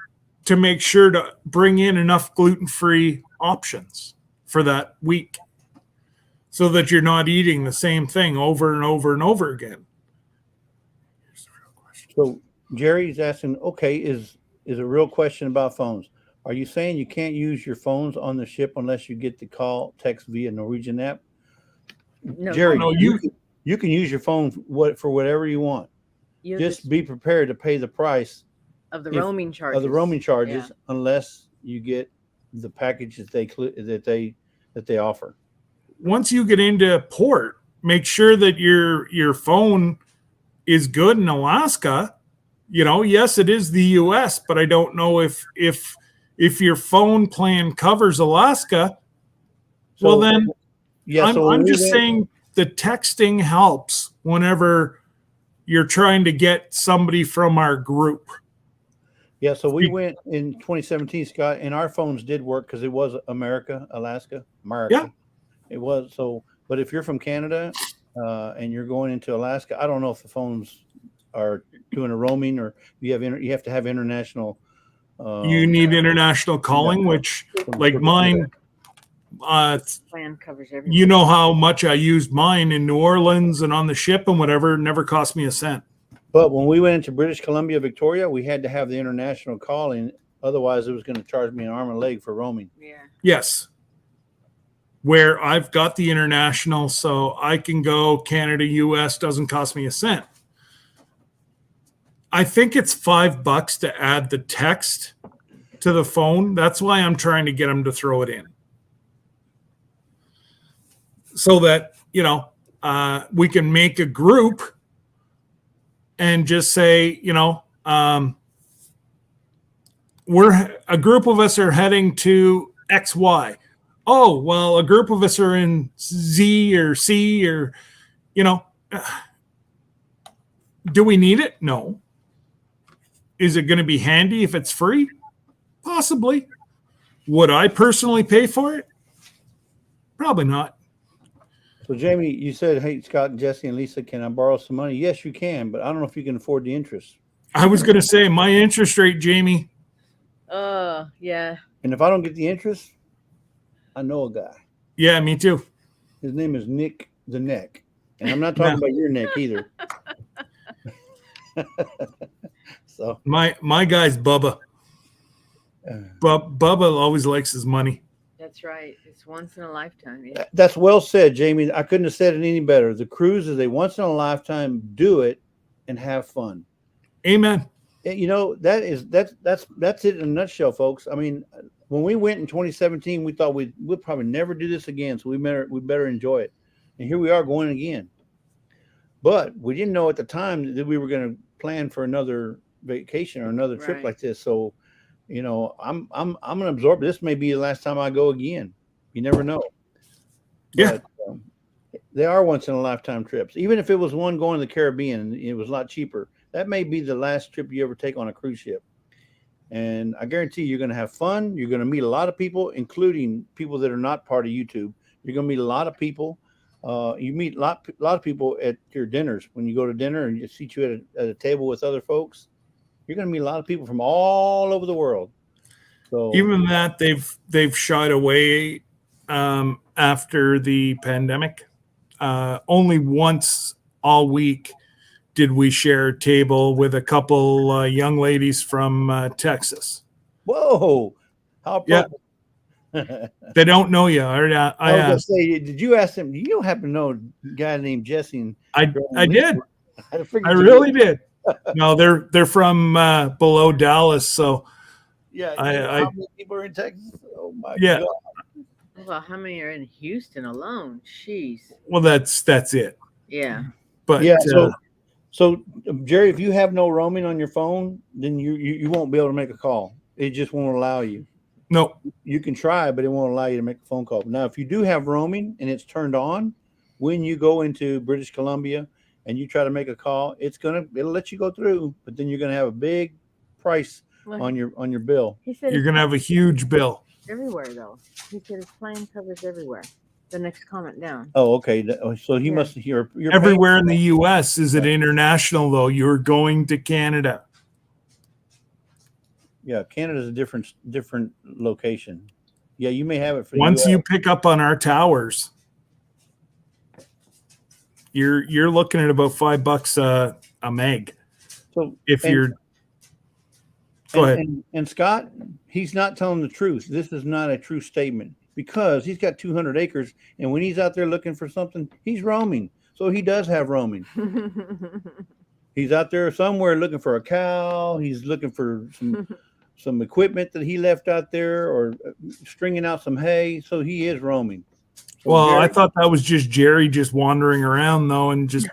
to make sure to bring in enough gluten free options for that week so that you're not eating the same thing over and over and over again. So Jerry's asking, okay, is a real question about phones. Are you saying you can't use your phones on the ship unless you get the call text via Norwegian app? No, Jerry, no, you can use your phone for whatever you want. Just be prepared to pay the price of the roaming charges. Unless you get the packages that they offer. Once you get into port, make sure that your phone is good in Alaska. Yes, it is the US, but I don't know if your phone plan covers Alaska. So, well, then I'm just saying the texting helps whenever you're trying to get somebody from our group. Yeah, so we went in 2017, Scott, and our phones did work because it was Alaska. Yeah. It was. So, but if you're from Canada and you're going into Alaska, I don't know if the phones are doing a roaming or you have to have international. You need international calling, which like mine, Plan covers everything. you know how much I used mine in New Orleans and on the ship and whatever. It never cost me a cent. But when we went into British Columbia, Victoria, we had to have the international calling. Otherwise, it was going to charge me an arm and a leg for roaming. Yeah. Yes. Where I've got the international, so I can go Canada, US, doesn't cost me a cent. I think it's $5 to add the text to the phone. That's why I'm trying to get them to throw it in. So that, we can make a group and just say, a group of us are heading to XY. Oh, well, a group of us are in Z or C or, do we need it? No. Is it going to be handy if it's free? Possibly. Would I personally pay for it? Probably not. So, Jamie, you said, hey, Scott and Jesse and Lisa, can I borrow some money? Yes, you can, but I don't know if you can afford the interest. I was going to say my interest rate, Jamie. Yeah. And if I don't get the interest, I know a guy. Yeah, me too. His name is Nick the Neck. And I'm not talking about your neck either. So my guy's Bubba. Bubba always likes his money. That's right. It's once in a lifetime. Yeah. That's well said, Jamie. I couldn't have said it any better. The cruise is a once in a lifetime. Do it and have fun. Amen. That's it in a nutshell, folks. I mean, when we went in 2017, we thought we'd probably never do this again. So we better enjoy it. And here we are going again. But we didn't know at the time that we were going to plan for another vacation or another trip like this. So, I'm going to absorb it. This may be the last time I go again. You never know. Yeah. But, they are once in a lifetime trips. Even if it was one going to the Caribbean, it was a lot cheaper. That may be the last trip you ever take on a cruise ship. And I guarantee you're going to have fun. You're going to meet a lot of people, including people that are not part of YouTube. You're going to meet a lot of people. You meet a lot of people at your dinners. When you go to dinner and you seat you at a table with other folks, you're going to meet a lot of people from all over the world. So even that they've shied away after the pandemic. Only once all week did we share a table with a couple young ladies from Texas. Whoa! How yeah. They don't know you. I was going to say, did you ask them? You don't happen to know a guy named Jesse? And I did. I really did. No, they're from below Dallas. So yeah, how many people are in Texas? Oh my God. Well, how many are in Houston alone? Jeez. Well, that's it. Yeah. But yeah. So Jerry, if you have no roaming on your phone, then you won't be able to make a call. It just won't allow you. No. You can try, but it won't allow you to make a phone call. Now, if you do have roaming and it's turned on, when you go into British Columbia and you try to make a call, it'll let you go through, but then you're going to have a big price on your bill. He said you're going to have a huge bill. Everywhere though. He said his plan covers everywhere. The next comment down. Oh, okay. So he must hear everywhere in the U.S. Is it international though? You're going to Canada. Yeah, Canada's a different location. Yeah, you may have it for once you pick up on our towers. You're looking at about $5 a meg. So go ahead. And Scott, he's not telling the truth. This is not a true statement because he's got 200 acres, and when he's out there looking for something, he's roaming. So he does have roaming. He's out there somewhere looking for a cow. He's looking for some equipment that he left out there, or stringing out some hay. So he is roaming. So well, Jerry, I thought that was just Jerry just wandering around though and just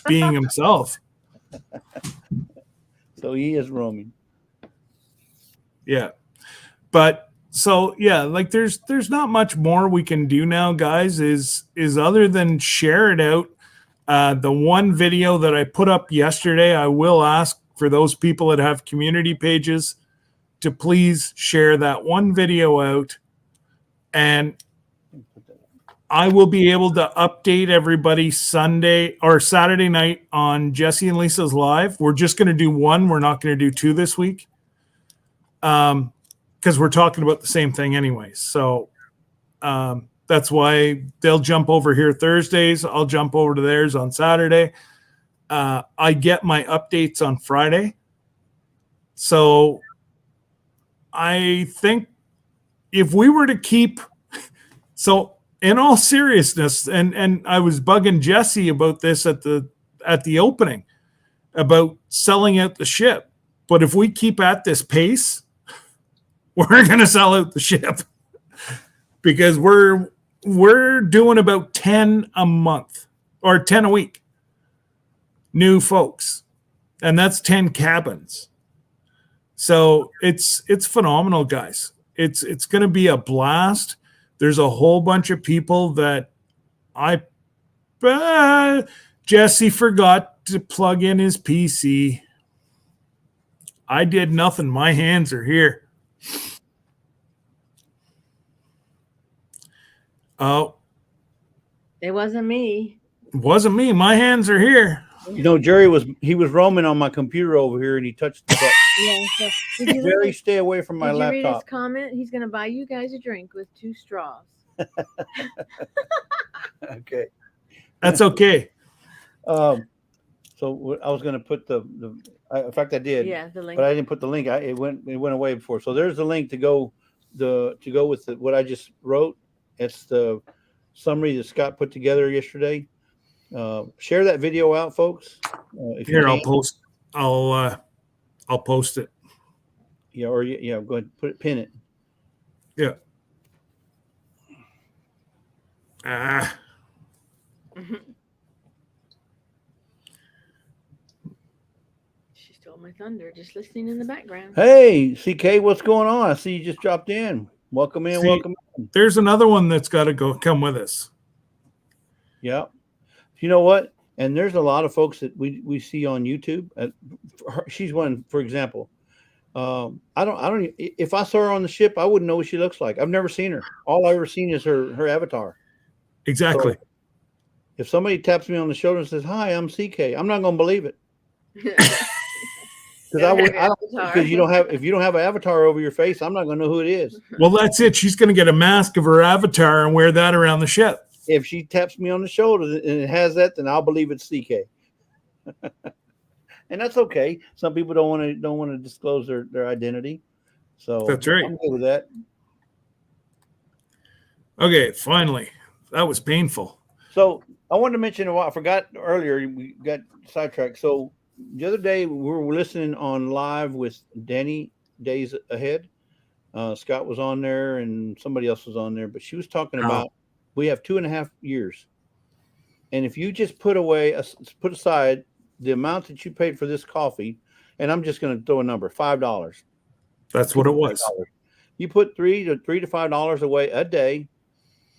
being himself. So he is roaming. Yeah. But so yeah, like there's not much more we can do now, guys, is other than share it out. The one video that I put up yesterday, I will ask for those people that have community pages to please share that one video out. And I will be able to update everybody Sunday or Saturday night on Jesse and Lisa's live. We're just going to do one. We're not going to do two this week. Because we're talking about the same thing anyway. So that's why they'll jump over here Thursdays. I'll jump over to theirs on Saturday. I get my updates on Friday. So I think if we were to keep, so in all seriousness, and I was bugging Jesse about this at the opening about selling out the ship. But if we keep at this pace, we're going to sell out the ship because we're doing about 10 a month or 10 a week new folks. And that's 10 cabins. So it's phenomenal, guys. It's going to be a blast. There's a whole bunch of people that Jesse forgot to plug in his PC. I did nothing. My hands are here. Oh. It wasn't me. It wasn't me. My hands are here. You know, Jerry was roaming on my computer over here, and he touched the button. Yeah. So did you Jerry, stay away from my did you read his laptop. comment? He's going to buy you guys a drink with 2 straws. Okay. That's okay. So I was going to put in fact, I did. Yeah, the link. But I didn't put the link. It went away before. So there's the link to go with what I just wrote. It's the summary that Scott put together yesterday. Share that video out, folks. If Here, you I'll can. post. I'll post it. Yeah, or go ahead, pin it. Yeah. She stole my thunder. Just listening in the background. Hey, CK, what's going on? I see you just dropped in. Welcome in. Welcome in. There's another one that's got to come with us. Yeah. You know what? And there's a lot of folks that we see on YouTube. She's one, for example. I don't. If I saw her on the ship, I wouldn't know what she looks like. I've never seen her. All I've ever seen is her avatar. Exactly. So if somebody taps me on the shoulder and says, "Hi, I'm CK," I'm not going to believe it. Because you don't have, if you don't have an avatar over your face, I'm not going to know who it is. Well, that's it. She's going to get a mask of her avatar and wear that around the ship. If she taps me on the shoulder and it has that, then I'll believe it's CK. And that's okay. Some people don't want to disclose their identity. So that's right. I'm good with that. Okay, finally. That was painful. So I wanted to mention I forgot earlier. We got sidetracked. So the other day we were listening on live with Danny Days Ahead. Scott was on there and somebody else was on there, but she was talking about we have 2.5 years. And if you just put aside the amount that you paid for this coffee, and I'm just going to throw a number, $5. That's what it was. You put $3 to $5 away a day.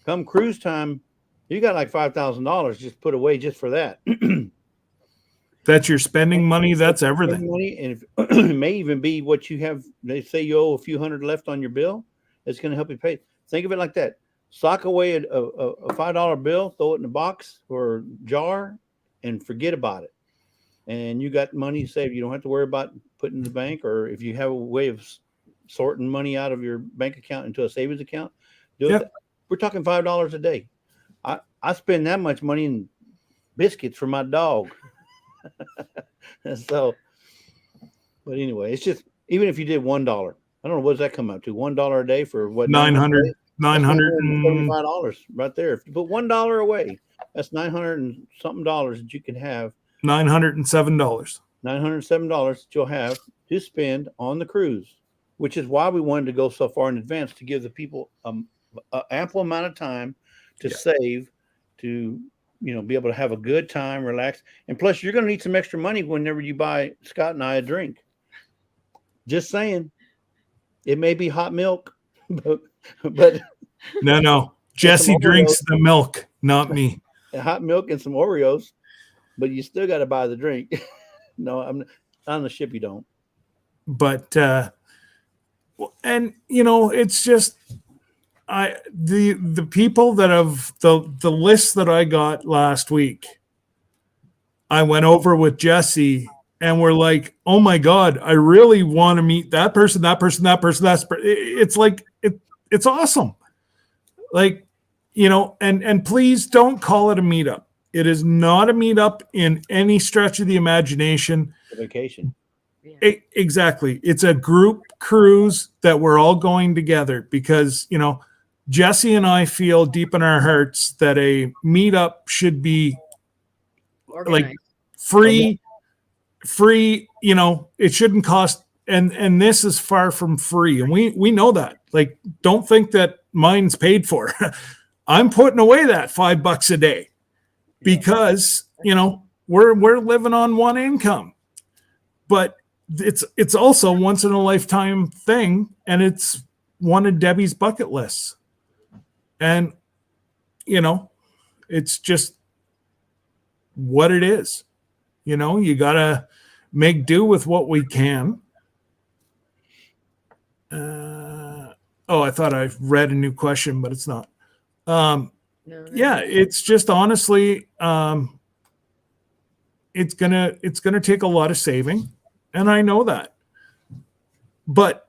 Come cruise time, you got like $5,000 just put away just for that. That's your spending money. That's everything. Money, and it may even be what you have. They say you owe a few hundred left on your bill. It's going to help you pay. Think of it like that. Sock away a $5 bill, throw it in a box or jar, and forget about it. And you got money saved. You don't have to worry about putting in the bank, or if you have a way of sorting money out of your bank account into a savings account, do it. We're talking $5 a day. I spend that much money in biscuits for my dog. So, but anyway, it's just, even if you did $1, I don't know, what does that come out to? $1 a day for what? $975 right there. If you put $1 away, that's $900 and something that you can have. $907. $907 that you'll have to spend on the cruise, which is why we wanted to go so far in advance, to give the people an ample amount of time to save, to be able to have a good time, relax. And plus, you're going to need some extra money whenever you buy Scott and I a drink. Just saying. It may be hot milk, but no. Jesse drinks the milk, not me. Hot milk and some Oreos. but you still got to buy the drink. No, I'm on the ship. You don't. But and it's just the people that have the list that I got last week. I went over with Jesse and we're like, oh my God, I really want to meet that person, that person, that person. It's like, it's awesome. Like, and please don't call it a meetup. It is not a meetup in any stretch of the imagination. A vacation. Yeah. Exactly. It's a group cruise that we're all going together because, Jesse and I feel deep in our hearts that a meetup should be Organized. like free, it shouldn't cost. And this is far from free. And we know that. Like, don't think that mine's paid for. I'm putting away that $5 a day because, we're living on one income, but it's also once in a lifetime thing. And it's one of Debbie's bucket lists. And, it's just what it is. You got to make do with what we can. I thought I read a new question, but it's not. No. Yeah, it's just honestly, it's gonna take a lot of saving, and I know that. But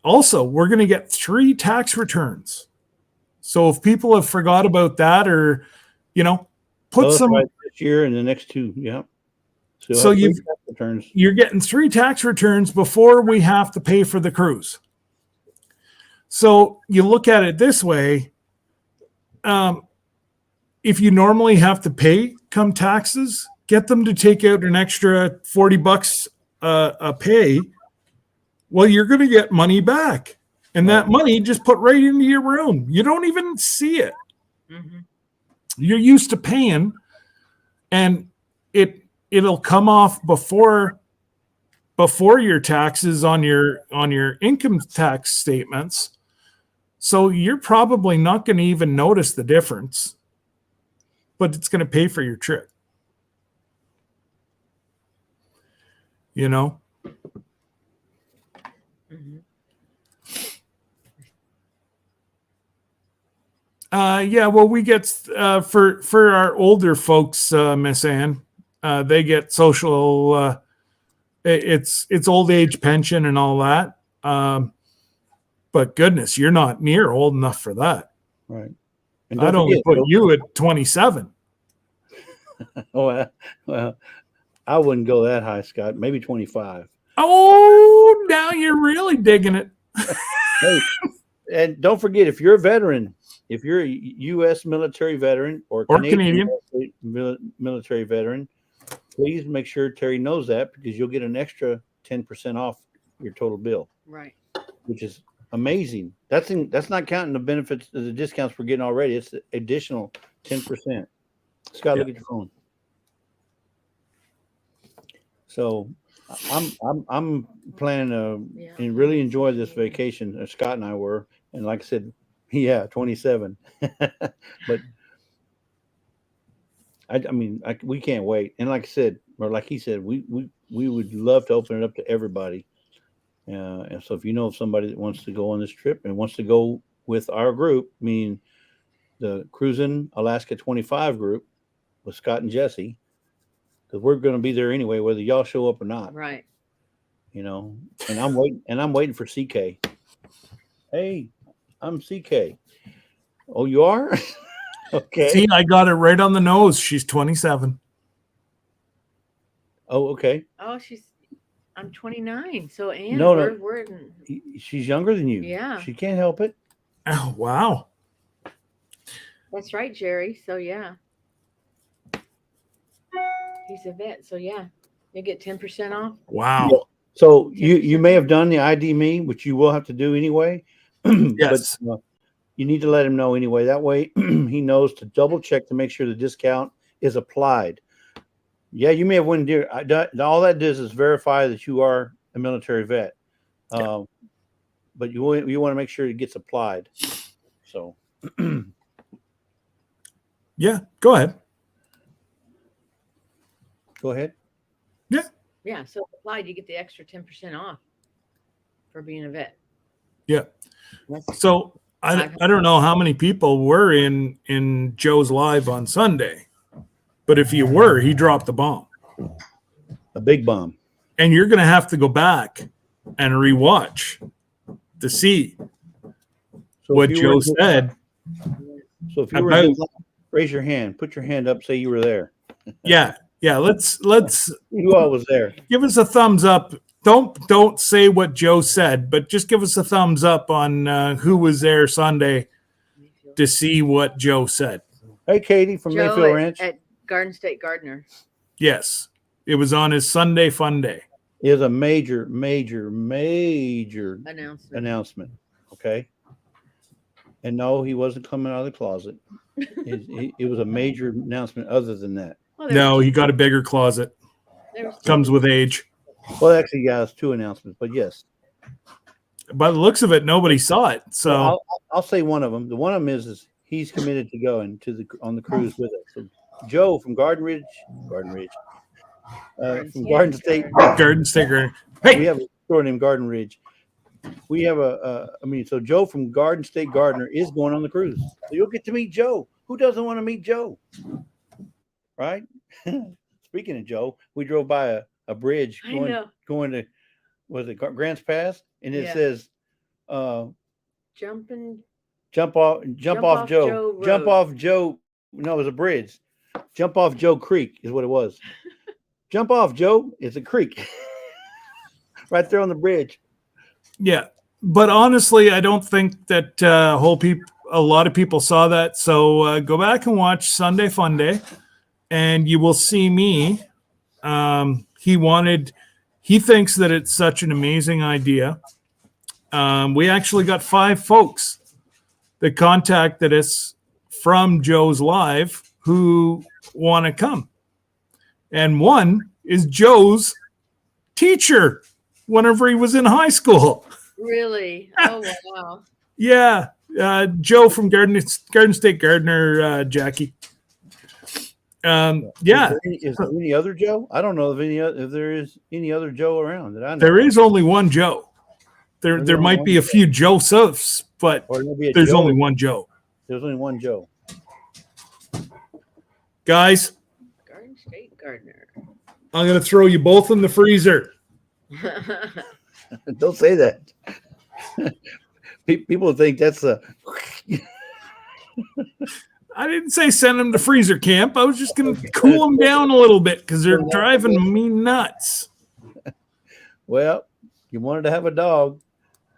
also, we're gonna get 3 tax returns. So if people have forgot about that, or put some right this year and the next 2, yeah. So returns. You're getting 3 tax returns before we have to pay for the cruise. So you look at it this way. If you normally have to pay come taxes, get them to take out an extra $40 a pay. Well, you're going to get money back. And that money just put right into your room. You don't even see it. Mm-hmm. You're used to paying, and it'll come off before your taxes on your income tax statements. So you're probably not going to even notice the difference, but it's going to pay for your trip. Mm-hmm. Yeah, well, we get for our older folks, Miss Ann, they get social. It's old age pension and all that. But goodness, you're not near old enough for that. Right. And I'd only put you at 27. Well, I wouldn't go that high, Scott. Maybe 25. Oh, now you're really digging it. Hey, and don't forget, if you're a veteran, if you're a U.S. military veteran or Canadian military veteran, please make sure Terry knows that, because you'll get an extra 10% off your total bill. Right. Which is amazing. That's not counting the benefits, the discounts we're getting already. It's additional 10%. Scott, look at your phone. So I'm planning to and really enjoy this vacation. Scott and I were, and like I said, 27. But I mean, we can't wait. And like I said, or like he said, we would love to open it up to everybody. And so if you know of somebody that wants to go on this trip and wants to go with our group, meaning the Cruising Alaska 25 group with Scott and Jesse, because we're going to be there anyway, whether y'all show up or not. Right. And I'm waiting for CK. Hey, I'm CK. Oh, you are? Okay. See, I got it right on the nose. She's 27. Oh, okay. Oh, I'm 29. So Ann, No, we're in, she's younger than you. Yeah. She can't help it. Oh, wow. That's right, Jerry. So yeah. He's a vet. So yeah. You get 10% off. Wow. Yeah. So you may have done the ID me, which you will have to do anyway. Yes. But you need to let him know anyway. That way he knows to double check to make sure the discount is applied. Yeah, you may have won deer. All that does is verify that you are a military vet. But you want to make sure it gets applied. So Yeah, go ahead. Go ahead. Yeah, so if applied, you get the extra 10% off for being a vet. Yeah. That's So I don't know how many people were in Joe's live on Sunday, but if you were, he dropped the bomb. A big bomb. And you're going to have to go back and rewatch to see So what if you were Joe in his- said. So if you were in his live, raise your hand. Put your hand up. Say you were there. Yeah. Let's You all was there. give us a thumbs up. Don't say what Joe said, but just give us a thumbs up on who was there Sunday to see what Joe said. Hey, Katie from Joe Mayfield Ranch. at Garden State Gardener. Yes, it was on his Sunday fun day. Is a major announcement. Okay. And no, he wasn't coming out of the closet. It was a major announcement other than that. Well, No, he got a bigger closet. Comes with age. Well, actually, guys, 2 announcements, but yes. By the looks of it, nobody saw it. So I'll say one of them. The one of them is he's committed to going on the cruise with us. So Joe from Garden Ridge, from Garden State. Garden Sticker. Hey, We have a store named Garden Ridge. We have so Joe from Garden State Gardener is going on the cruise. So you'll get to meet Joe. Who doesn't want to meet Joe? Right? Speaking of Joe, we drove by a bridge going to, was it Grants Pass? And it says, jump off Joe. Joe Jump Road. off Joe. No, it was a bridge. Jump off Joe Creek is what it was. Jump off Joe. It's a creek. Right there on the bridge. yeah. But honestly, I don't think that a lot of people saw that. So go back and watch Sunday Fun Day, and you will see me. He thinks that it's such an amazing idea. We actually got 5 folks that contacted us from Joe's live who want to come. And one is Joe's teacher whenever he was in high school. Really? Oh, wow. Yeah. Joe from Garden State Gardener, Jackie. Yeah. Is there any other Joe? I don't know if there is any other Joe around that I know. There is only one Joe. There might be a few Josephs, but Or there'll be a there's Joe. only one Joe. There's only one Joe. Guys, Garden State Gardener. I'm going to throw you both in the freezer. Don't say that. People think that's a. I didn't say send them to freezer camp. I was just going to cool them down a little bit because they're driving me nuts. Well, you wanted to have a dog.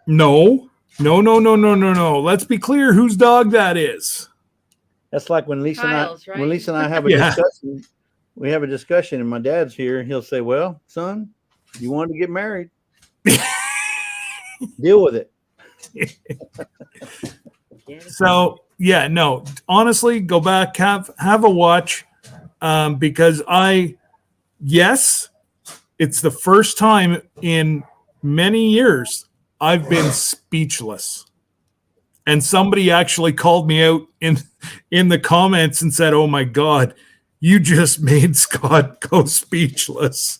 No. Let's be clear whose dog that is. That's like when Lisa Kyle's, and I right? when Lisa and I have a Yeah. discussion. We have a discussion, and my dad's here, and he'll say, "Well, son, you wanted to get married. Deal with it." So yeah, no, honestly, go back, have a watch, because it's the first time in many years I've been speechless. And somebody actually called me out in the comments and said, "Oh my God, you just made Scott go speechless."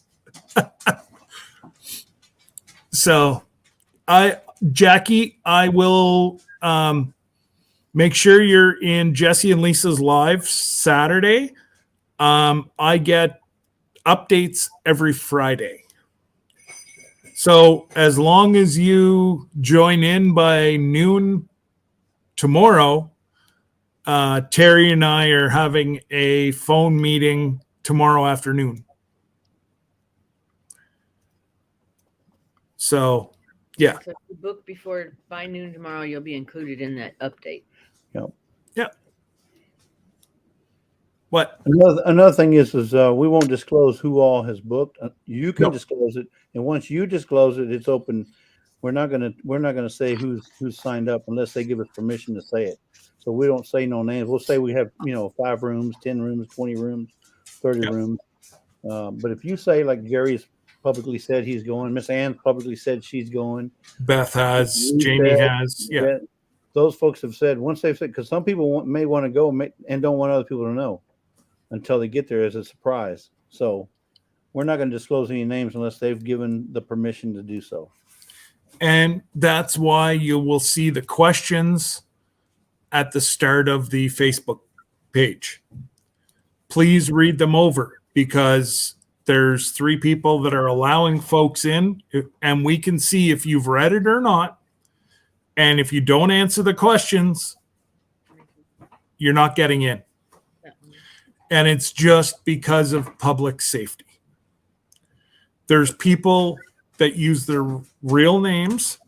So Jackie, I will make sure you're in Jesse and Lisa's live Saturday. I get updates every Friday. So as long as you join in by noon tomorrow, Terry and I are having a phone meeting tomorrow afternoon. So, yeah. So if you book by noon tomorrow, you'll be included in that update. Yeah. What? Another thing is we won't disclose who all has booked. You can No. disclose it, and once you disclose it, it's open. We're not gonna say who's signed up unless they give us permission to say it. So we don't say no names. We'll say we have 5 rooms, 10 rooms, 20 rooms, 30 Yep. rooms. But if you say like Gary's publicly said he's going, Miss Ann publicly said she's going, Beth has, You Jamie said- has. Yeah. that those folks have said once they've said, because some people may want to go and don't want other people to know until they get there as a surprise. So we're not going to disclose any names unless they've given the permission to do so. And that's why you will see the questions at the start of the Facebook page. Please read them over, because there's 3 people that are allowing folks in, and we can see if you've read it or not. And if you don't answer the questions, you're not getting in. And it's just because of public safety. There's people that use their real names.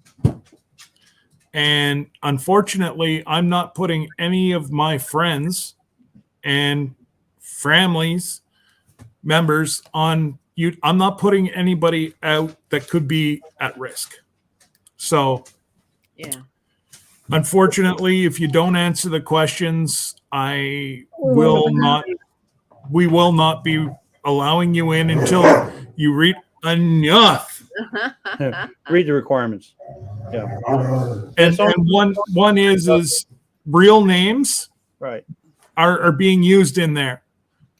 And unfortunately, I'm not putting any of my friends and families, members on you. I'm not putting anybody out that could be at risk. So, Yeah. unfortunately, if you don't answer the questions, we will not be allowing you in until you read enough. Read the requirements. Yeah. And one is real names Right. are being used in there.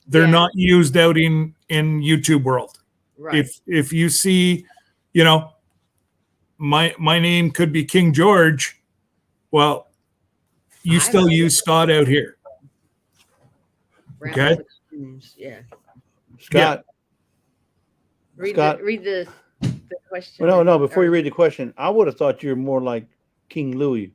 They're Yeah. not used out in YouTube world. Right. If you see, my name could be King George, well, you still use Scott out here. Okay. Yeah. Scott. Read Scott. the question. Well, no. Before you read the question, I would have thought you were more like King Louis.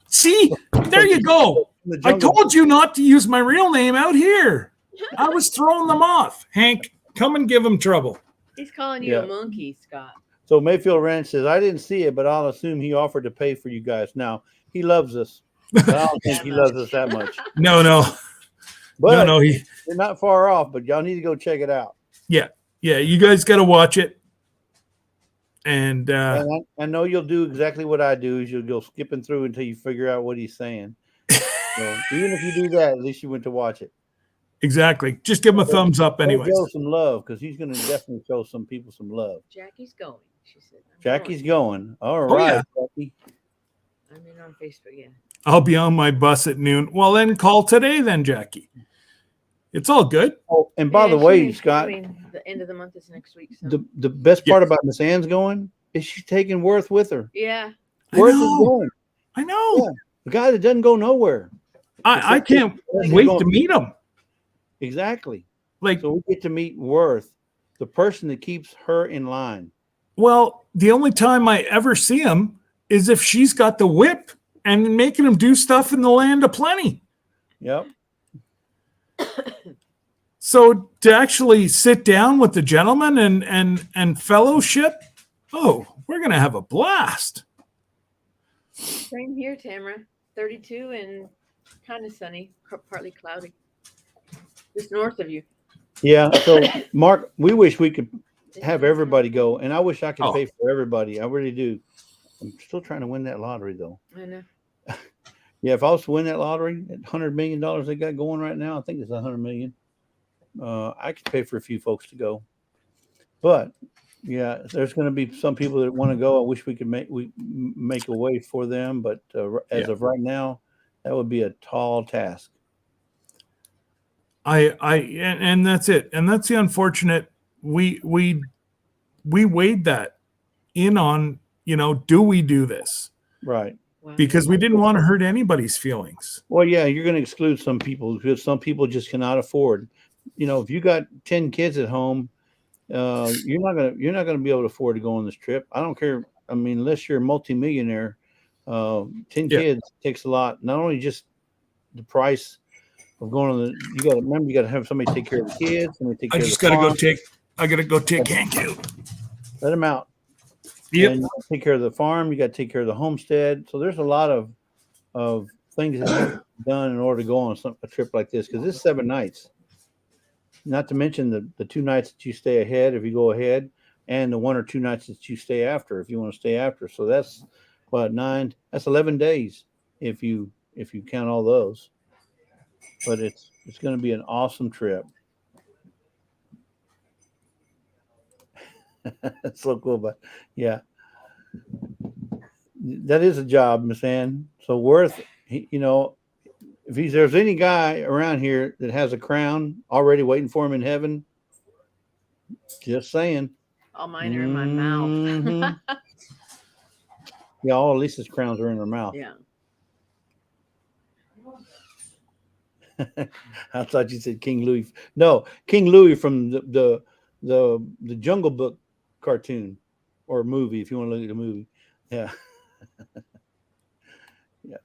See, there you go. I told you not to use my real name out here. I was throwing them off. Hank, come and give him trouble. He's calling you a monkey, Scott. So Mayfield Ranch says, I didn't see it, but I'll assume he offered to pay for you guys. Now, he loves us. But I don't think he loves us that much. No. But no. You're not far off, but y'all need to go check it out. Yeah. You guys got to watch it. And I know you'll do exactly what I do, is you'll go skipping through until you figure out what he's saying. So even if you do that, at least you went to watch it. Exactly. Just give him a thumbs up anyway. Show some love, because he's going to definitely show some people some love. Jackie's going, she said. Jackie's going. All right, yeah. Jackie. I'm in on Facebook, yeah. I'll be on my bus at noon. Well, then call today then, Jackie. It's all good. Oh, and by the way, Scott, the end of the month is next week. So. The best part about Miss Ann's going is she's taking Worth with her. Yeah. Worth is going. I know. Yeah. The guy that doesn't go nowhere. I can't wait to meet him. Exactly. Like, so we get to meet Worth, the person that keeps her in line. Well, the only time I ever see him is if she's got the whip and making him do stuff in the land of plenty. Yep. So to actually sit down with the gentleman and fellowship, we're gonna have a blast. Same here, Tamara. 32 and kind of sunny, partly cloudy. Just north of you. Yeah. So Mark, we wish we could have everybody go, and I wish I could pay for everybody. I really do. I'm still trying to win that lottery though. I know. Yeah, if I was to win that lottery, that $100 million they got going right now, I think it's $100 million. I could pay for a few folks to go, but yeah, there's going to be some people that want to go. I wish we could make a way for them, but as of right now, that would be a tall task. And that's it, and that's the unfortunate. We weighed that in on, do we do this? Right. Because we didn't want to hurt anybody's feelings. Well, yeah, you're going to exclude some people because some people just cannot afford. If you got 10 kids at home, you're not going to be able to afford to go on this trip. I don't care. I mean, unless you're a multimillionaire, 10 kids takes a lot. Not only just the price of going on you got to remember, you got to have somebody take care of the kids. Somebody take care of the farm. I got to go take Hank out. Let him out. Yep. And you gotta take care of the farm. You got to take care of the homestead. So there's a lot of things that have to be done in order to go on a trip like this, because it's 7 nights. Not to mention the 2 nights that you stay ahead if you go ahead, and the 1 or 2 nights that you stay after if you want to stay after. So that's 9. That's 11 days if you count all those. But it's going to be an awesome trip. That's so cool, but yeah, that is a job, Miss Ann. So Worth, if there's any guy around here that has a crown already waiting for him in heaven, Just saying. All mine are in my mouth. Mhm. Yeah, all Lisa's crowns are in her mouth. Yeah. I thought you said King Louis. No, King Louis from the Jungle Book cartoon or movie, if you want to look at the movie. Yeah. Yeah.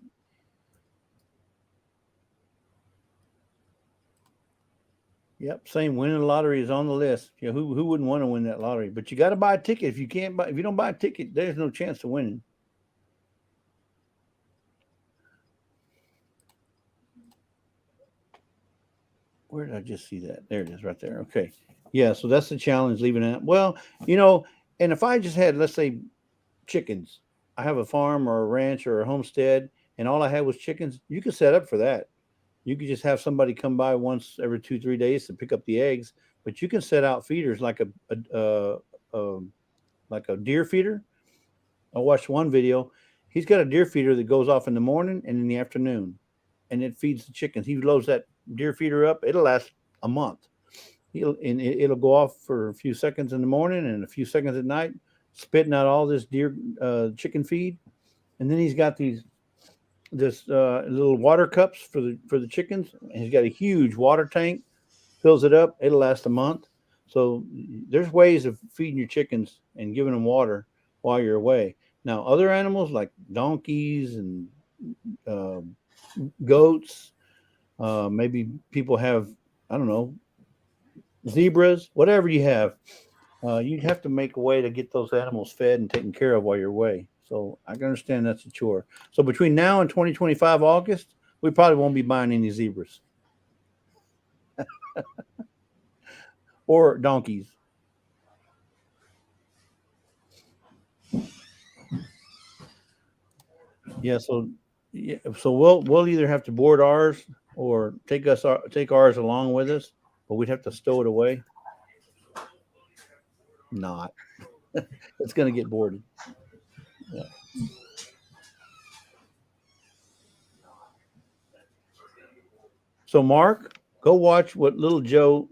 Yep. Same. Winning the lottery is on the list. Yeah. Who wouldn't want to win that lottery? But you got to buy a ticket. If you don't buy a ticket, there's no chance of winning. Where did I just see that? There it is right there. Okay. Yeah. So that's the challenge, leaving it. Well, and if I just had, let's say, chickens, I have a farm or a ranch or a homestead, and all I had was chickens, you could set up for that. You could just have somebody come by once every 2-3 days to pick up the eggs, but you can set out feeders like a deer feeder. I watched one video. He's got a deer feeder that goes off in the morning and in the afternoon, and it feeds the chickens. He loads that deer feeder up. It'll last a month. It'll go off for a few seconds in the morning and a few seconds at night, spitting out all this deer chicken feed. And then he's got this little water cups for the chickens. And he's got a huge water tank, fills it up. It'll last a month. So there's ways of feeding your chickens and giving them water while you're away. Now, other animals like donkeys and goats, maybe people have, I don't know, zebras, whatever you have. You have to make a way to get those animals fed and taken care of while you're away. So I can understand that's a chore. So between now and 2025 August, we probably won't be buying any zebras or donkeys. Yeah. So we'll either have to board ours or take ours along with us, but we'd have to stow it away. Not. It's going to get boarded. Yeah. So Mark, go watch Joe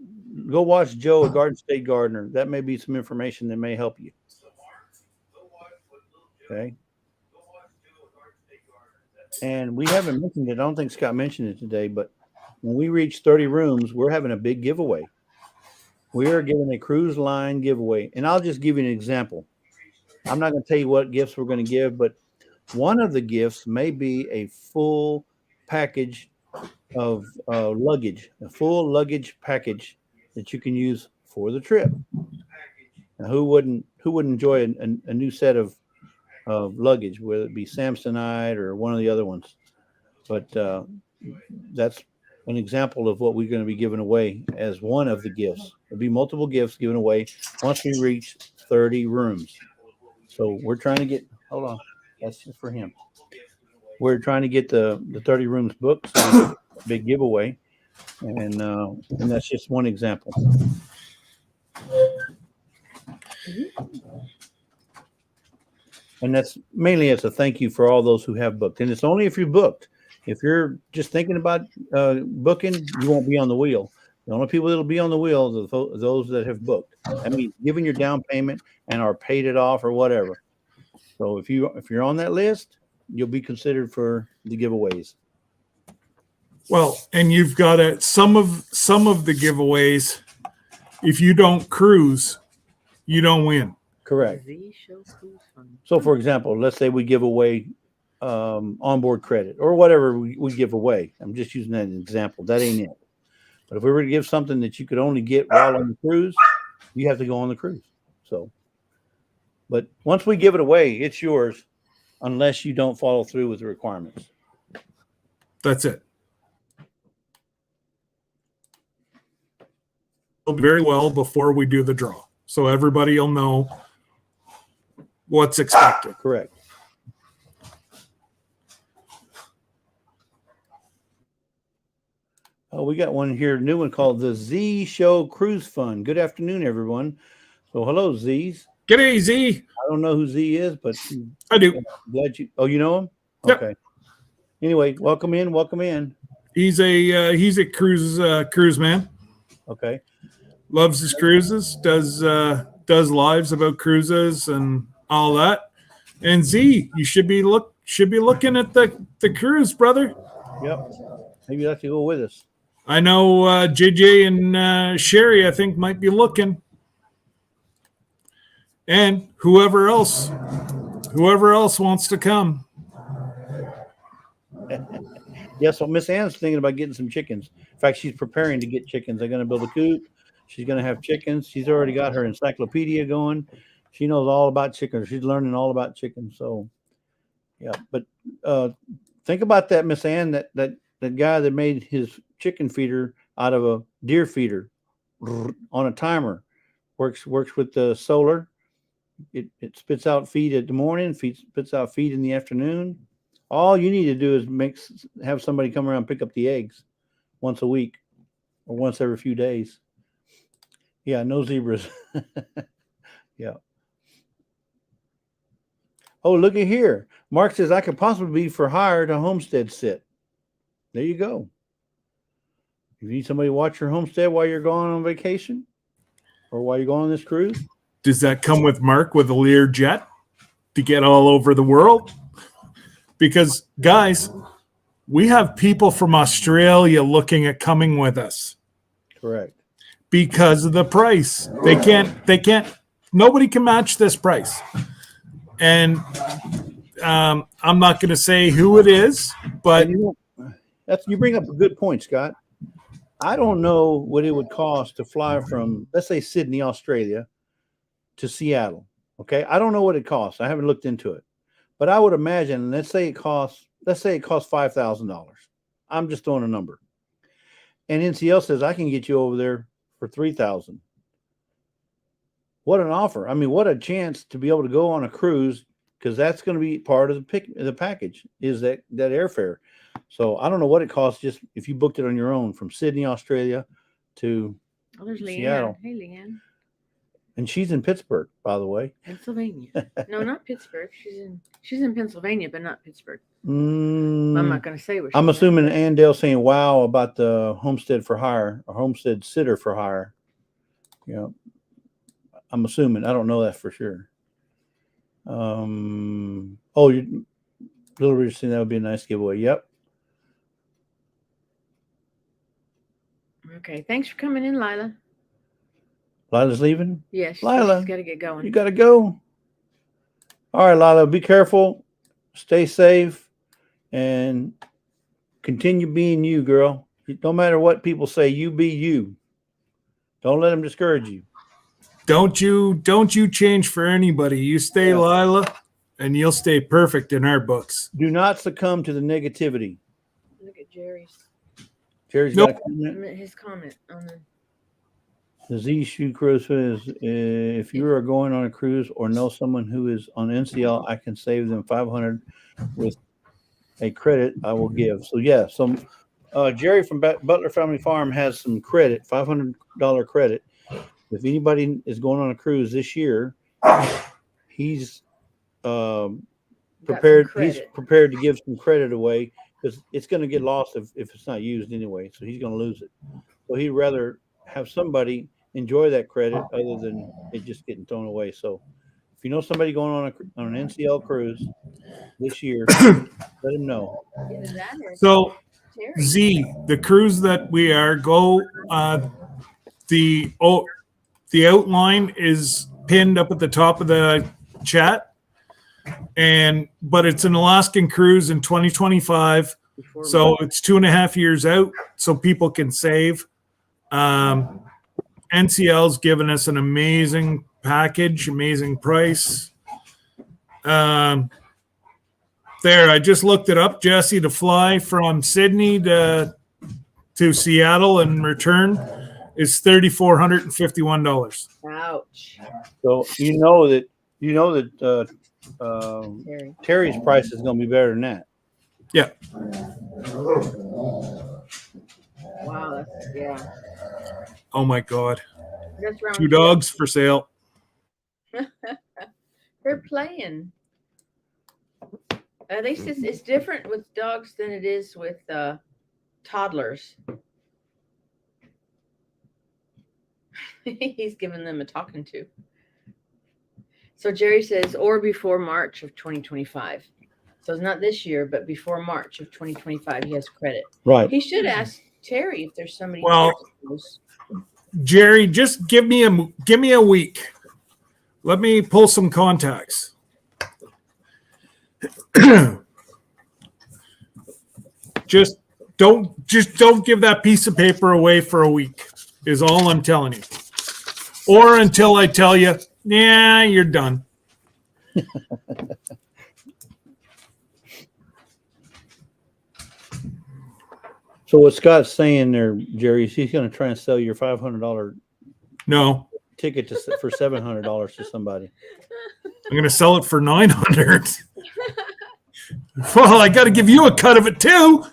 at Garden State Gardener. That may be some information that may help you. Okay. And we haven't mentioned it. I don't think Scott mentioned it today, but when we reach 30 rooms, we're having a big giveaway. We are giving a cruise line giveaway. And I'll just give you an example. I'm not going to tell you what gifts we're going to give, but one of the gifts may be a full package of luggage, a full luggage package that you can use for the trip. Now, who wouldn't enjoy a new set of luggage, whether it be Samsonite or one of the other ones? But that's an example of what we're going to be giving away as one of the gifts. There'll be multiple gifts given away once we reach 30 rooms. So we're trying to get, hold on, that's just for him. We're trying to get the 30 rooms booked. So big giveaway. And that's just one example. And that's mainly as a thank you for all those who have booked. And it's only if you booked. If you're just thinking about booking, you won't be on the wheel. The only people that will be on the wheel are those that have booked. That means giving your down payment and are paid it off or whatever. So if you're on that list, you'll be considered for the giveaways. Well, and you've got some of the giveaways. If you don't cruise, you don't win. Correct. So, for example, let's say we give away onboard credit or whatever we give away. I'm just using that as an example. That ain't it. But if we were to give something that you could only get while on the cruise, you have to go on the cruise. So, but once we give it away, it's yours unless you don't follow through with the requirements. That's it. Very well before we do the draw. So everybody will know what's expected. Correct. Oh, we got one here, new one called the Z Show Cruise Fund. Good afternoon, everyone. So hello, Z's. G'day, Z. I don't know who Z is, but I do. Glad you. Oh, you know him? Yep. Okay. Anyway, welcome in. He's a cruise man. Okay. loves his cruises, does lives about cruises and all that. And Z, you should be looking at the cruise, brother. Yep. Maybe you'd like to go with us. I know JJ and Sherry, I think, might be looking, and whoever else wants to come. Yeah, so Miss Ann's thinking about getting some chickens. In fact, she's preparing to get chickens. They're going to build a coop. She's going to have chickens. She's already got her encyclopedia going. She knows all about chickens. She's learning all about chickens. So, yeah. But think about that, Miss Ann. That guy that made his chicken feeder out of a deer feeder on a timer works with the solar. It spits out feed in the morning, spits out feed in the afternoon. All you need to do is have somebody come around and pick up the eggs once a week or once every few days. Yeah, no zebras. Yeah. Oh, look at here. Mark says I could possibly be for hire to homestead sit. There you go. If you need somebody to watch your homestead while you're going on vacation or while you're going on this cruise. Does that come with Mark with a Lear jet to get all over the world? Because, guys, we have people from Australia looking at coming with us. Correct. Because of the price. They can't, nobody can match this price. And I'm not going to say who it is, but you bring up a good point, Scott. I don't know what it would cost to fly from, let's say, Sydney, Australia to Seattle. Okay. I don't know what it costs. I haven't looked into it. But I would imagine, let's say it costs $5,000. I'm just throwing a number. And NCL says I can get you over there for $3,000. What an offer! I mean, what a chance to be able to go on a cruise, because that's going to be part of the package is that airfare. So I don't know what it costs just if you booked it on your own from Sydney, Australia to there's Seattle. Leanne. Hey, Leanne. And she's in Pittsburgh, by the way. Pennsylvania. No, not Pittsburgh. She's in Pennsylvania, but not Pittsburgh. I'm not going to say where. I'm assuming Andale's saying wow about the homestead for hire or homestead sitter for hire. You know, I'm assuming. I don't know that for sure. Little Ridge saying that would be a nice giveaway. Yep. Okay. Thanks for coming in, Lila. Lila's leaving? Yes. Lila, she's got to get going. You got to go. All right, Lila, be careful. Stay safe. And continue being you, girl. No matter what people say, you be you. Don't let them discourage you. Don't you change for anybody. You stay Lila, and you'll stay perfect in our books. Do not succumb to the negativity. Look at Jerry's Got a comment? His comment on the Z Shoe Cruise says, if you are going on a cruise or know someone who is on NCL, I can save them $500 with a credit I will give. So yeah, Jerry from Butler Family Farm has some credit, $500 credit. If anybody is going on a cruise this year, he's prepared. He's prepared to give some credit away because it's going to get lost if it's not used anyway. So he's going to lose it. So he'd rather have somebody enjoy that credit other than it just getting thrown away. So if you know somebody going on an NCL cruise this year, let him know. So Z, the cruise that we are the outline is pinned up at the top of the chat, but it's an Alaskan cruise in 2025, so it's 2.5 years out, so people can save. NCL's given us an amazing package, amazing price. There, I just looked it up, Jesse, to fly from Sydney to Seattle and return is $3,451. Ouch. So you know that Terry's price is going to be better than that. Yeah. Wow. Yeah. Oh my God. That's round 2 dogs for sale. They're playing. At least it's different with dogs than it is with toddlers. He's giving them a talking to. So Jerry says, or before March of 2025. So it's not this year, but before March of 2025, he has credit. Right. He should ask Terry if there's somebody. Well, close. Jerry, just give me a week. Let me pull some contacts. Just don't give that piece of paper away for a week is all I'm telling you. Or until I tell you, yeah, you're done. So what Scott's saying there, Jerry, is he's going to try and sell your $500 No, ticket for $700 to somebody. I'm going to sell it for $900. Well, I got to give you a cut of it too.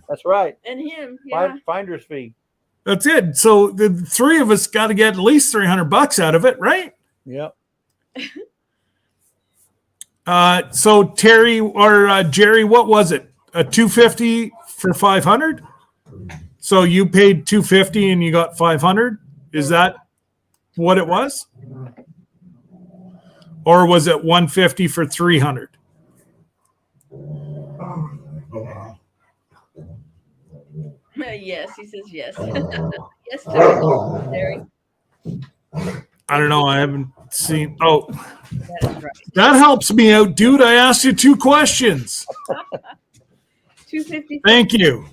That's right. And him, yeah. Finder's fee. That's it. So the three of us got to get at least $300 out of it, right? Yep. So Terry or Jerry, what was it? A $250 for $500? So you paid $250 and you got $500? Is that what it was? Or was it $150 for $300? Yes, he says yes. Yes, Terry. I don't know. I haven't seen. Oh, That is right. that helps me out, dude. I asked you 2 questions. $250. Thank you.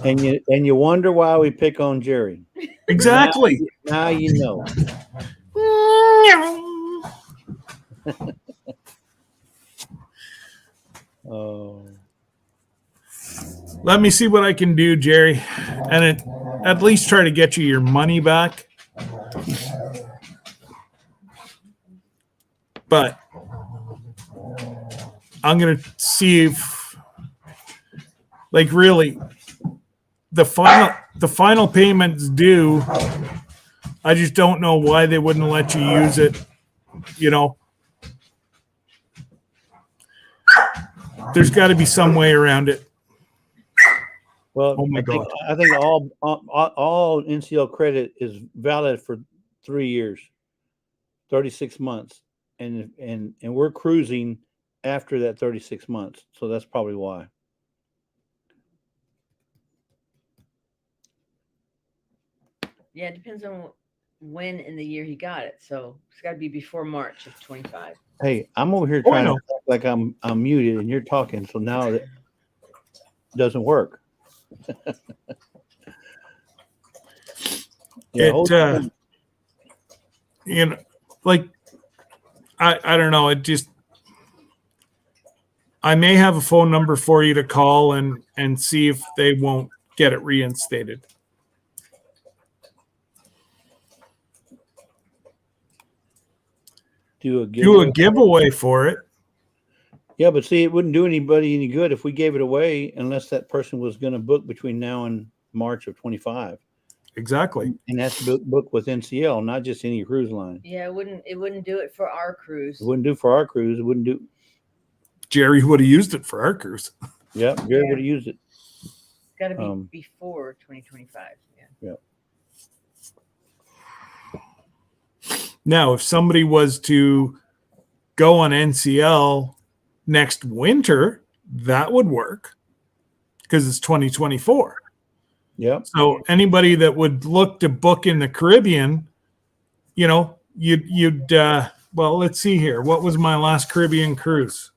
And you wonder why we pick on Jerry. Exactly. Now you know. Oh. Let me see what I can do, Jerry, and at least try to get you your money back. But I'm gonna see if, like, really, the final payment's due. I just don't know why they wouldn't let you use it. You know, there's got to be some way around it. Well, Oh my God. I think all NCL credit is valid for 3 years, 36 months, and we're cruising after that 36 months, so that's probably why. Yeah, it depends on when in the year he got it. So it's got to be before March of 25. Hey, I'm over here I trying to know. act like I'm muted and you're talking, so now it doesn't work. Yeah, You know, like, I don't know. It just, I may have a phone number for you to call and see if they won't get it reinstated. do a Do a giveaway for it. Yeah, but see, it wouldn't do anybody any good if we gave it away unless that person was going to book between now and March of 25. Exactly. And that's book with NCL, not just any cruise line. Yeah, it wouldn't do it for our cruise. It wouldn't do for our cruise. It wouldn't do. Jerry would have used it for our cruise. Yeah, Jerry would have used it. It's got to be before 2025. Yeah. Now, if somebody was to go on NCL next winter, that would work because it's 2024. Yep. So anybody that would look to book in the Caribbean, you know, you'd well, let's see here. What was my last Caribbean cruise?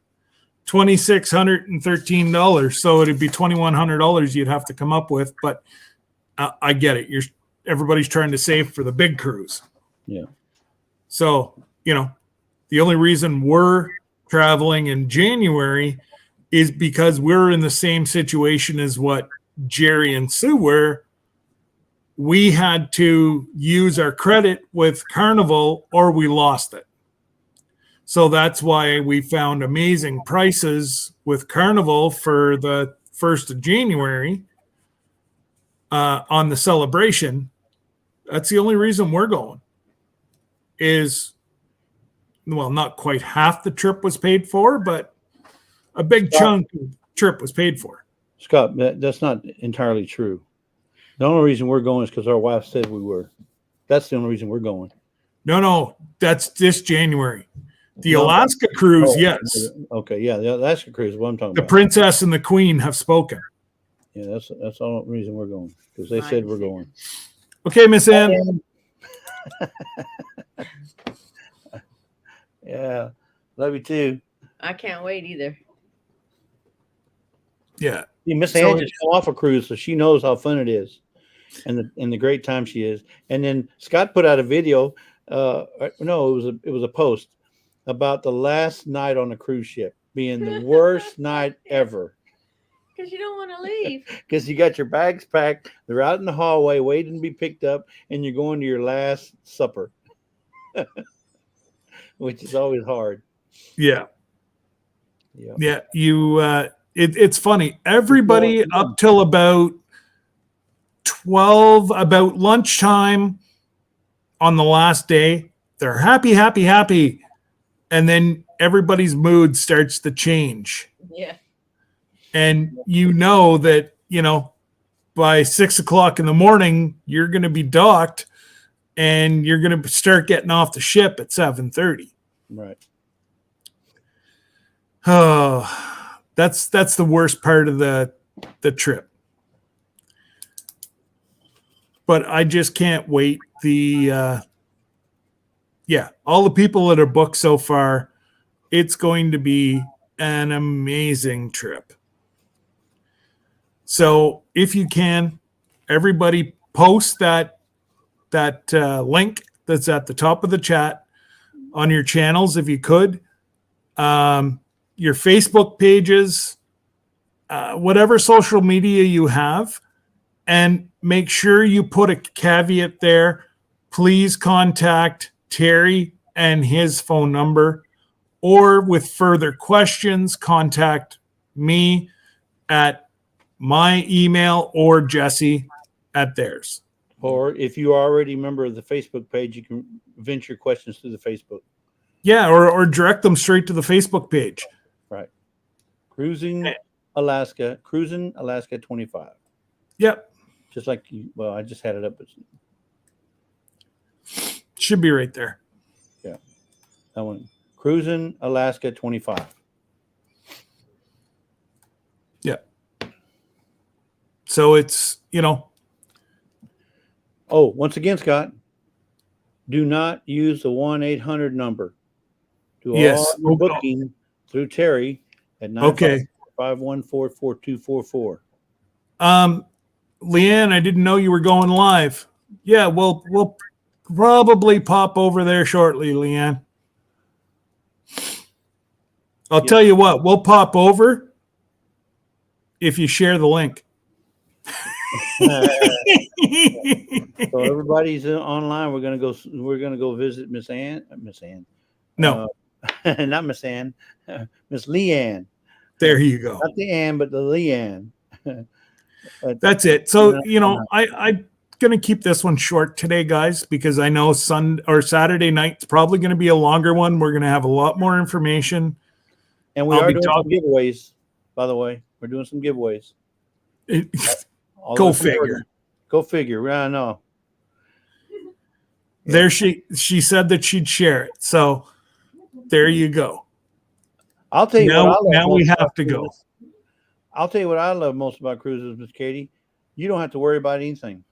$2,613. So it'd be $2,100 you'd have to come up with. But I get it. Everybody's trying to save for the big cruise. Yeah. So, you know, the only reason we're traveling in January is because we're in the same situation as what Jerry and Sue were. We had to use our credit with Carnival or we lost it. So that's why we found amazing prices with Carnival for the 1st of January on the Celebration. That's the only reason we're going. Is, well, not quite half the trip was paid for, but a big chunk of the trip was paid for. Scott, that's not entirely true. The only reason we're going is because our wife said we were. That's the only reason we're going. No, that's this January. The No. Alaska cruise, Oh, yes. okay, yeah, the Alaskan cruise is what I'm talking The about. Princess and the Queen have spoken. Yeah, that's the only reason we're going, because they said we're going. Okay, Miss Ann. Yeah, love you too. I can't wait either. Yeah. See, Miss So Ann just come off a cruise, so she knows how fun it is, and the great time she is. And then Scott put out a video. No, it was a post about the last night on the cruise ship being the worst night ever. Because you don't want to leave. Because you got your bags packed, they're out in the hallway waiting to be picked up, and you're going to your last supper, which is always hard. Yeah. Yeah. Yeah. It's funny. Everybody up till about 12, about lunchtime on the last day, they're happy, happy, happy. And then everybody's mood starts to change. Yeah. And you know that, by 6 o'clock in the morning, you're going to be docked and you're going to start getting off the ship at 7:30. Right. Oh, that's the worst part of the trip. But I just can't wait. All the people that are booked so far, it's going to be an amazing trip. So if you can, everybody post that link that's at the top of the chat on your channels if you could. Your Facebook pages, whatever social media you have, and make sure you put a caveat there. Please contact Terry and his phone number, or with further questions, contact me at my email or Jesse at theirs. Or if you are already a member of the Facebook page, you can vent your questions through the Facebook. Yeah, or direct them straight to the Facebook page. Right. Cruising Alaska 25. Yep. Just like you. Well, I just had it up. Should be right there. Yeah. That one. Cruising Alaska 25. Yeah. So it's, Oh, once again, Scott, do not use the 1-800 number. Do all your booking through Terry at 955-514-4244. Leanne, I didn't know you were going live. Yeah, we'll probably pop over there shortly, Leanne. I'll tell you what, we'll pop over if you share the link. So everybody's online. We're gonna go visit Miss Ann. No, not Miss Ann. Miss Leanne. There you go. Not the Ann, but the Leanne. That's it. So I'm gonna keep this one short today, guys, because I know Saturday night's probably gonna be a longer one. We're gonna have a lot more information, and we are doing some giveaways. By the way, we're doing some giveaways. Go figure. Go figure. I know. There she said that she'd share it. So there you go. I'll tell you now we have to go. I'll tell you what I love most about cruises, Miss Katie. You don't have to worry about anything.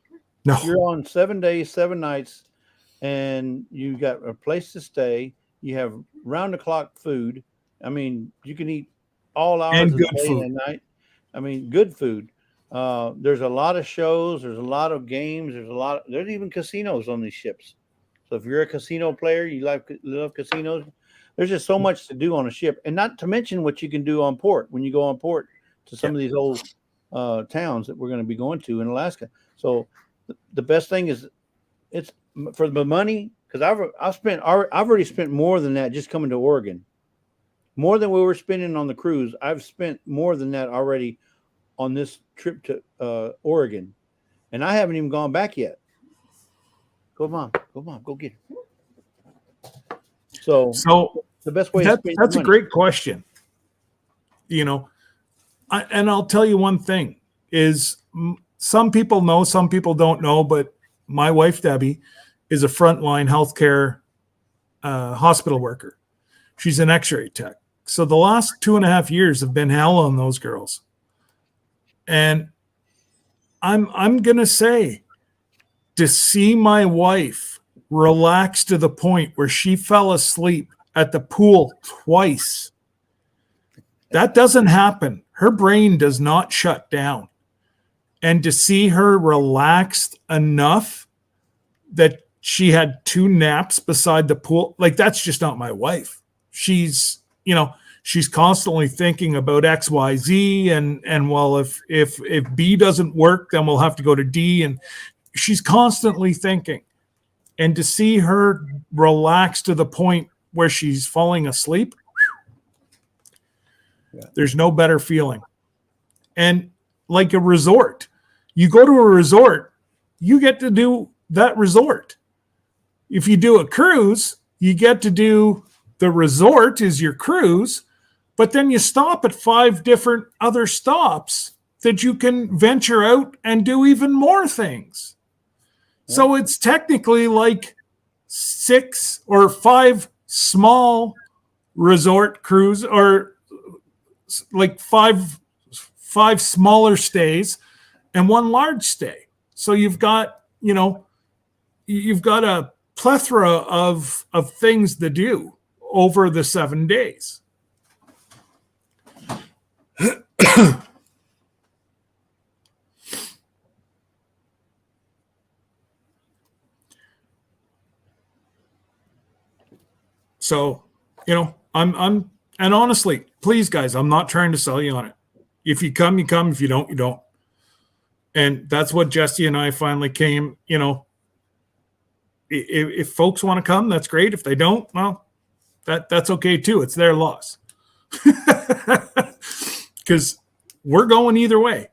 No. You're on 7 days, 7 nights, and you got a place to stay. You have round-the-clock food. I mean, you can eat all hours and of the day and night. I mean, good food. There's a lot of shows. There's a lot of games. There's even casinos on these ships. So if you're a casino player, you love casinos. There's just so much to do on a ship, and not to mention what you can do on port when you go on port to some of these old towns that we're going to be going to in Alaska. So the best thing is it's for the money, because I've already spent more than that just coming to Oregon. More than we were spending on the cruise. I've spent more than that already on this trip to Oregon, and I haven't even gone back yet. Go mom, go get her. So the best way that's a great question. And I'll tell you one thing is some people know, some people don't know, but my wife, Debbie, is a frontline healthcare hospital worker. She's an x-ray tech. So the last 2.5 years have been hell on those girls. And I'm going to say, to see my wife relax to the point where she fell asleep at the pool twice, that doesn't happen. Her brain does not shut down. And to see her relaxed enough that she had 2 naps beside the pool, like, that's just not my wife. She's, she's constantly thinking about XYZ and well, if B doesn't work, then we'll have to go to D. And she's constantly thinking. And to see her relax to the point where she's falling asleep, there's no better feeling. And like a resort, you go to a resort, you get to do that resort. If you do a cruise, you get to do the resort is your cruise, but then you stop at 5 different other stops that you can venture out and do even more things. Yeah. So it's technically like 6 or 5 small resort cruise, or like five smaller stays and 1 large stay. So you've got a plethora of things to do over the 7 days. So, I'm and honestly, please guys, I'm not trying to sell you on it. If you come, you come. If you don't, you don't. And that's what Jesse and I finally came, if folks want to come, that's great. If they don't, well, that's okay too. It's their loss. Because we're going either way.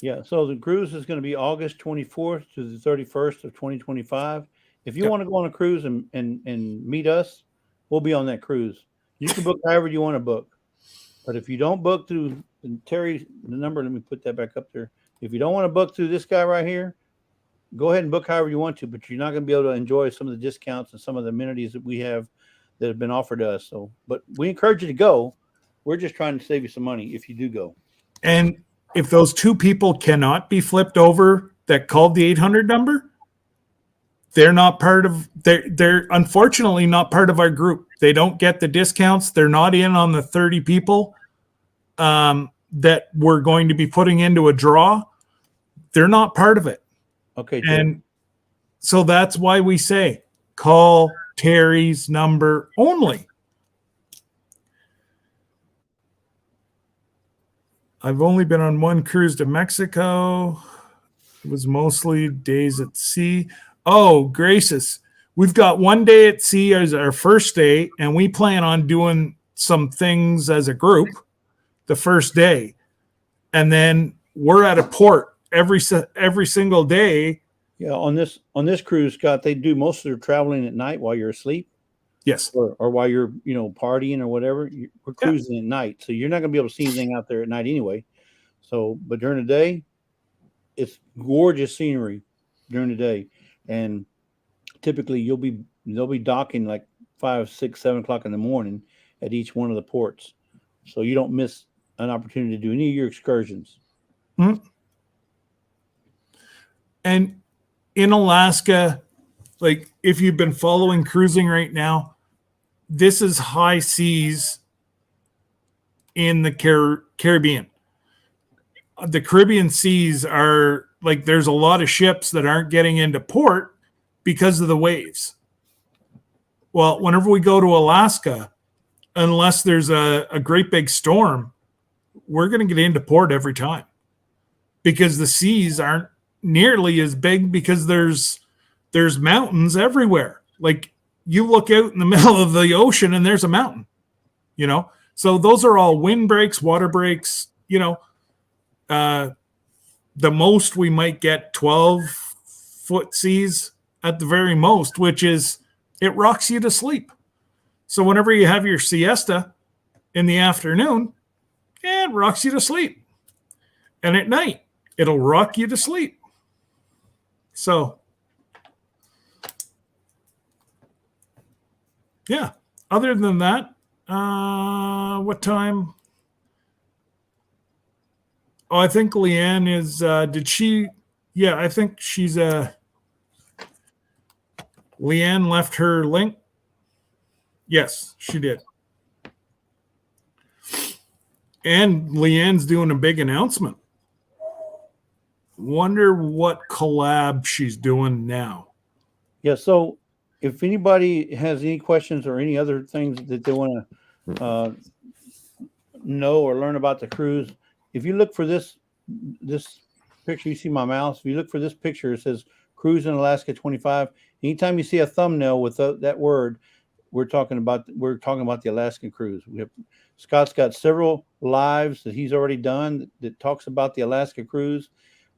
Yeah, so the cruise is going to be August 24th to the 31st of 2025. If you want to go on a cruise and meet us, we'll be on that cruise. You can book however you want to book. But if you don't book through Terry, the number, let me put that back up there. If you don't want to book through this guy right here, go ahead and book however you want to, but you're not going to be able to enjoy some of the discounts and some of the amenities that we have that have been offered to us. So, but we encourage you to go. We're just trying to save you some money if you do go. And if those 2 people cannot be flipped over that called the 800 number, they're not part of, they're unfortunately not part of our group. They don't get the discounts. They're not in on the 30 people that we're going to be putting into a draw. They're not part of it. Okay. And so that's why we say call Terry's number only. I've only been on 1 cruise to Mexico. It was mostly days at sea. Oh, gracious. We've got 1 day at sea as our first day, and we plan on doing some things as a group the first day. And then we're at a port every single day. Yeah, on this cruise, Scott, they do most of their traveling at night while you're asleep. Yes. Or while you're, partying or whatever. We're cruising at night, so you're not going to be able to see anything out there at night anyway. So, but during the day, it's gorgeous scenery during the day. And typically they'll be docking like 5, 6, 7 o'clock in the morning at each one of the ports. So you don't miss an opportunity to do any of your excursions. Mm-hmm. And in Alaska, like if you've been following cruising right now, this is high seas in the Caribbean. The Caribbean seas are like, there's a lot of ships that aren't getting into port because of the waves. Well, whenever we go to Alaska, unless there's a great big storm, we're going to get into port every time because the seas aren't nearly as big because there's mountains everywhere. Like you look out in the middle of the ocean and there's a mountain, so those are all wind breaks, water breaks, the most we might get 12-foot seas at the very most, which is it rocks you to sleep. So whenever you have your siesta in the afternoon, it rocks you to sleep. And at night, it'll rock you to sleep. So, yeah. Other than that, what time? Oh, I think Leanne is, did she? Yeah, I think she's, Leanne left her link. Yes, she did. And Leanne's doing a big announcement. Wonder what collab she's doing now. Yeah. So if anybody has any questions or any other things that they want to know or learn about the cruise, if you look for this picture, you see my mouse. If you look for this picture, it says Cruise in Alaska 25. Anytime you see a thumbnail with that word, we're talking about the Alaskan cruise. Scott's got several lives that he's already done that talks about the Alaska cruise,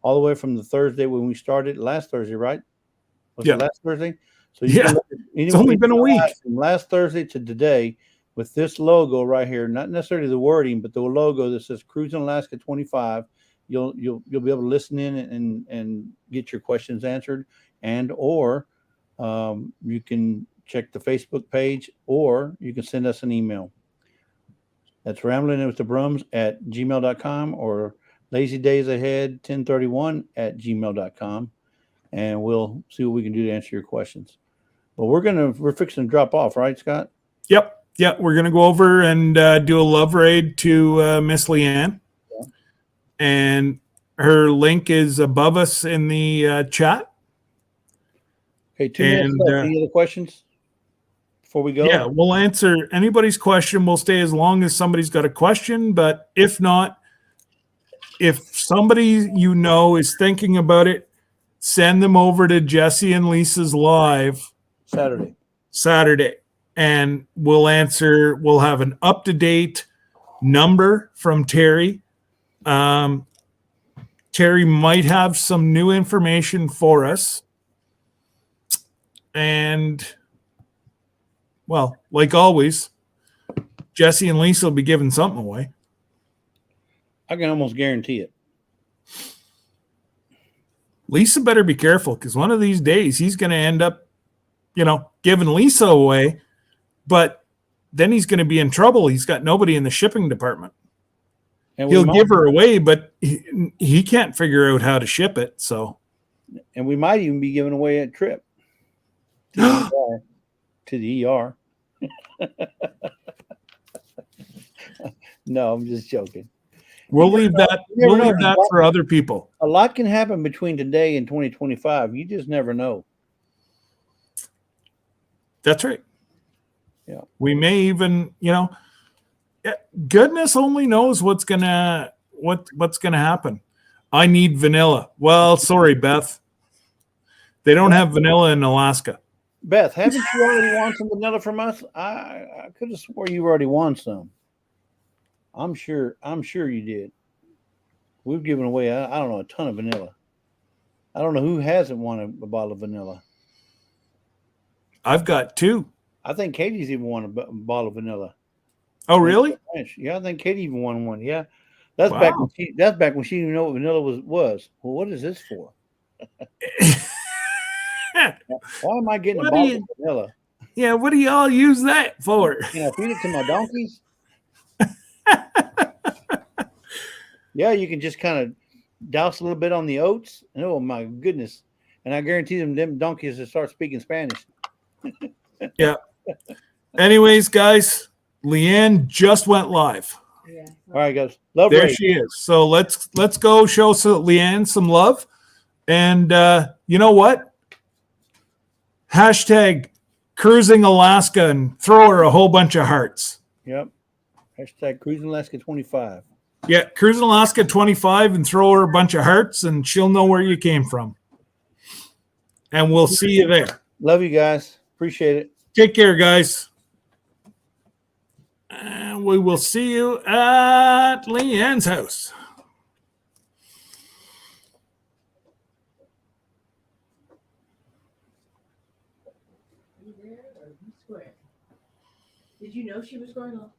all the way from the Thursday when we started last Thursday, right? Was it last Thursday? So you can look at it's only been a week from last Thursday to today with this logo right here, not necessarily the wording, but the logo that says Cruise in Alaska 25. You'll be able to listen in and get your questions answered, and or you can check the Facebook page, or you can send us an email. That's ramblingwiththebrums@gmail.com or lazydaysahead1031@gmail.com, and we'll see what we can do to answer your questions. But we're fixing to drop off, right, Scott? Yep. We're gonna go over and do a love raid to Miss Leanne, and her link is above us in the chat. Okay, 2 minutes left. Any other questions before we go? Yeah, we'll answer anybody's question. We'll stay as long as somebody's got a question, but if not, if somebody is thinking about it, send them over to Jesse and Lisa's live Saturday, and we'll answer. We'll have an up-to-date number from Terry. Terry might have some new information for us, and well, like always, Jesse and Lisa will be giving something away. I can almost guarantee it. Lisa better be careful, because one of these days he's going to end up, giving Lisa away, but then he's going to be in trouble. He's got nobody in the shipping department. And he'll give her away, but he can't figure out how to ship it. So, and we might even be giving away a trip to the ER. No, I'm just joking. We'll leave that for other people. A lot can happen between today and 2025. You just never know. That's right. Yeah. We may even, goodness only knows what's gonna happen. I need vanilla. Well, sorry, Beth. They don't have vanilla in Alaska. Beth, haven't you already won some vanilla from us? I could have swore you already won some. I'm sure you did. We've given away, I don't know, a ton of vanilla. I don't know who hasn't won a bottle of vanilla. I've got 2. I think Katie's even won a bottle of vanilla. Oh, really? Yeah, I think Katie even won one. Yeah, that's back when she didn't even know what vanilla was. Well, what is this for? Why am I getting a bottle of vanilla? Yeah, what do y'all use that for? Can I feed it to my donkeys? Yeah, you can just kind of douse a little bit on the oats. And, oh my goodness! And I guarantee them donkeys will start speaking Spanish. Yeah. Anyways, guys, Leanne just went live. Yeah. All right, guys. Love there rate. She is. So let's go show Leanne some love. And you know what? Hashtag cruising Alaska and throw her a whole bunch of hearts. Yep. Hashtag cruising Alaska 25. Yeah, cruising Alaska 25 and throw her a bunch of hearts, and she'll know where you came from. And we'll see you there. Love you guys. Appreciate it. Take care, guys. And we will see you at Leanne's house. Are you there or are you square? Did you know she was going on?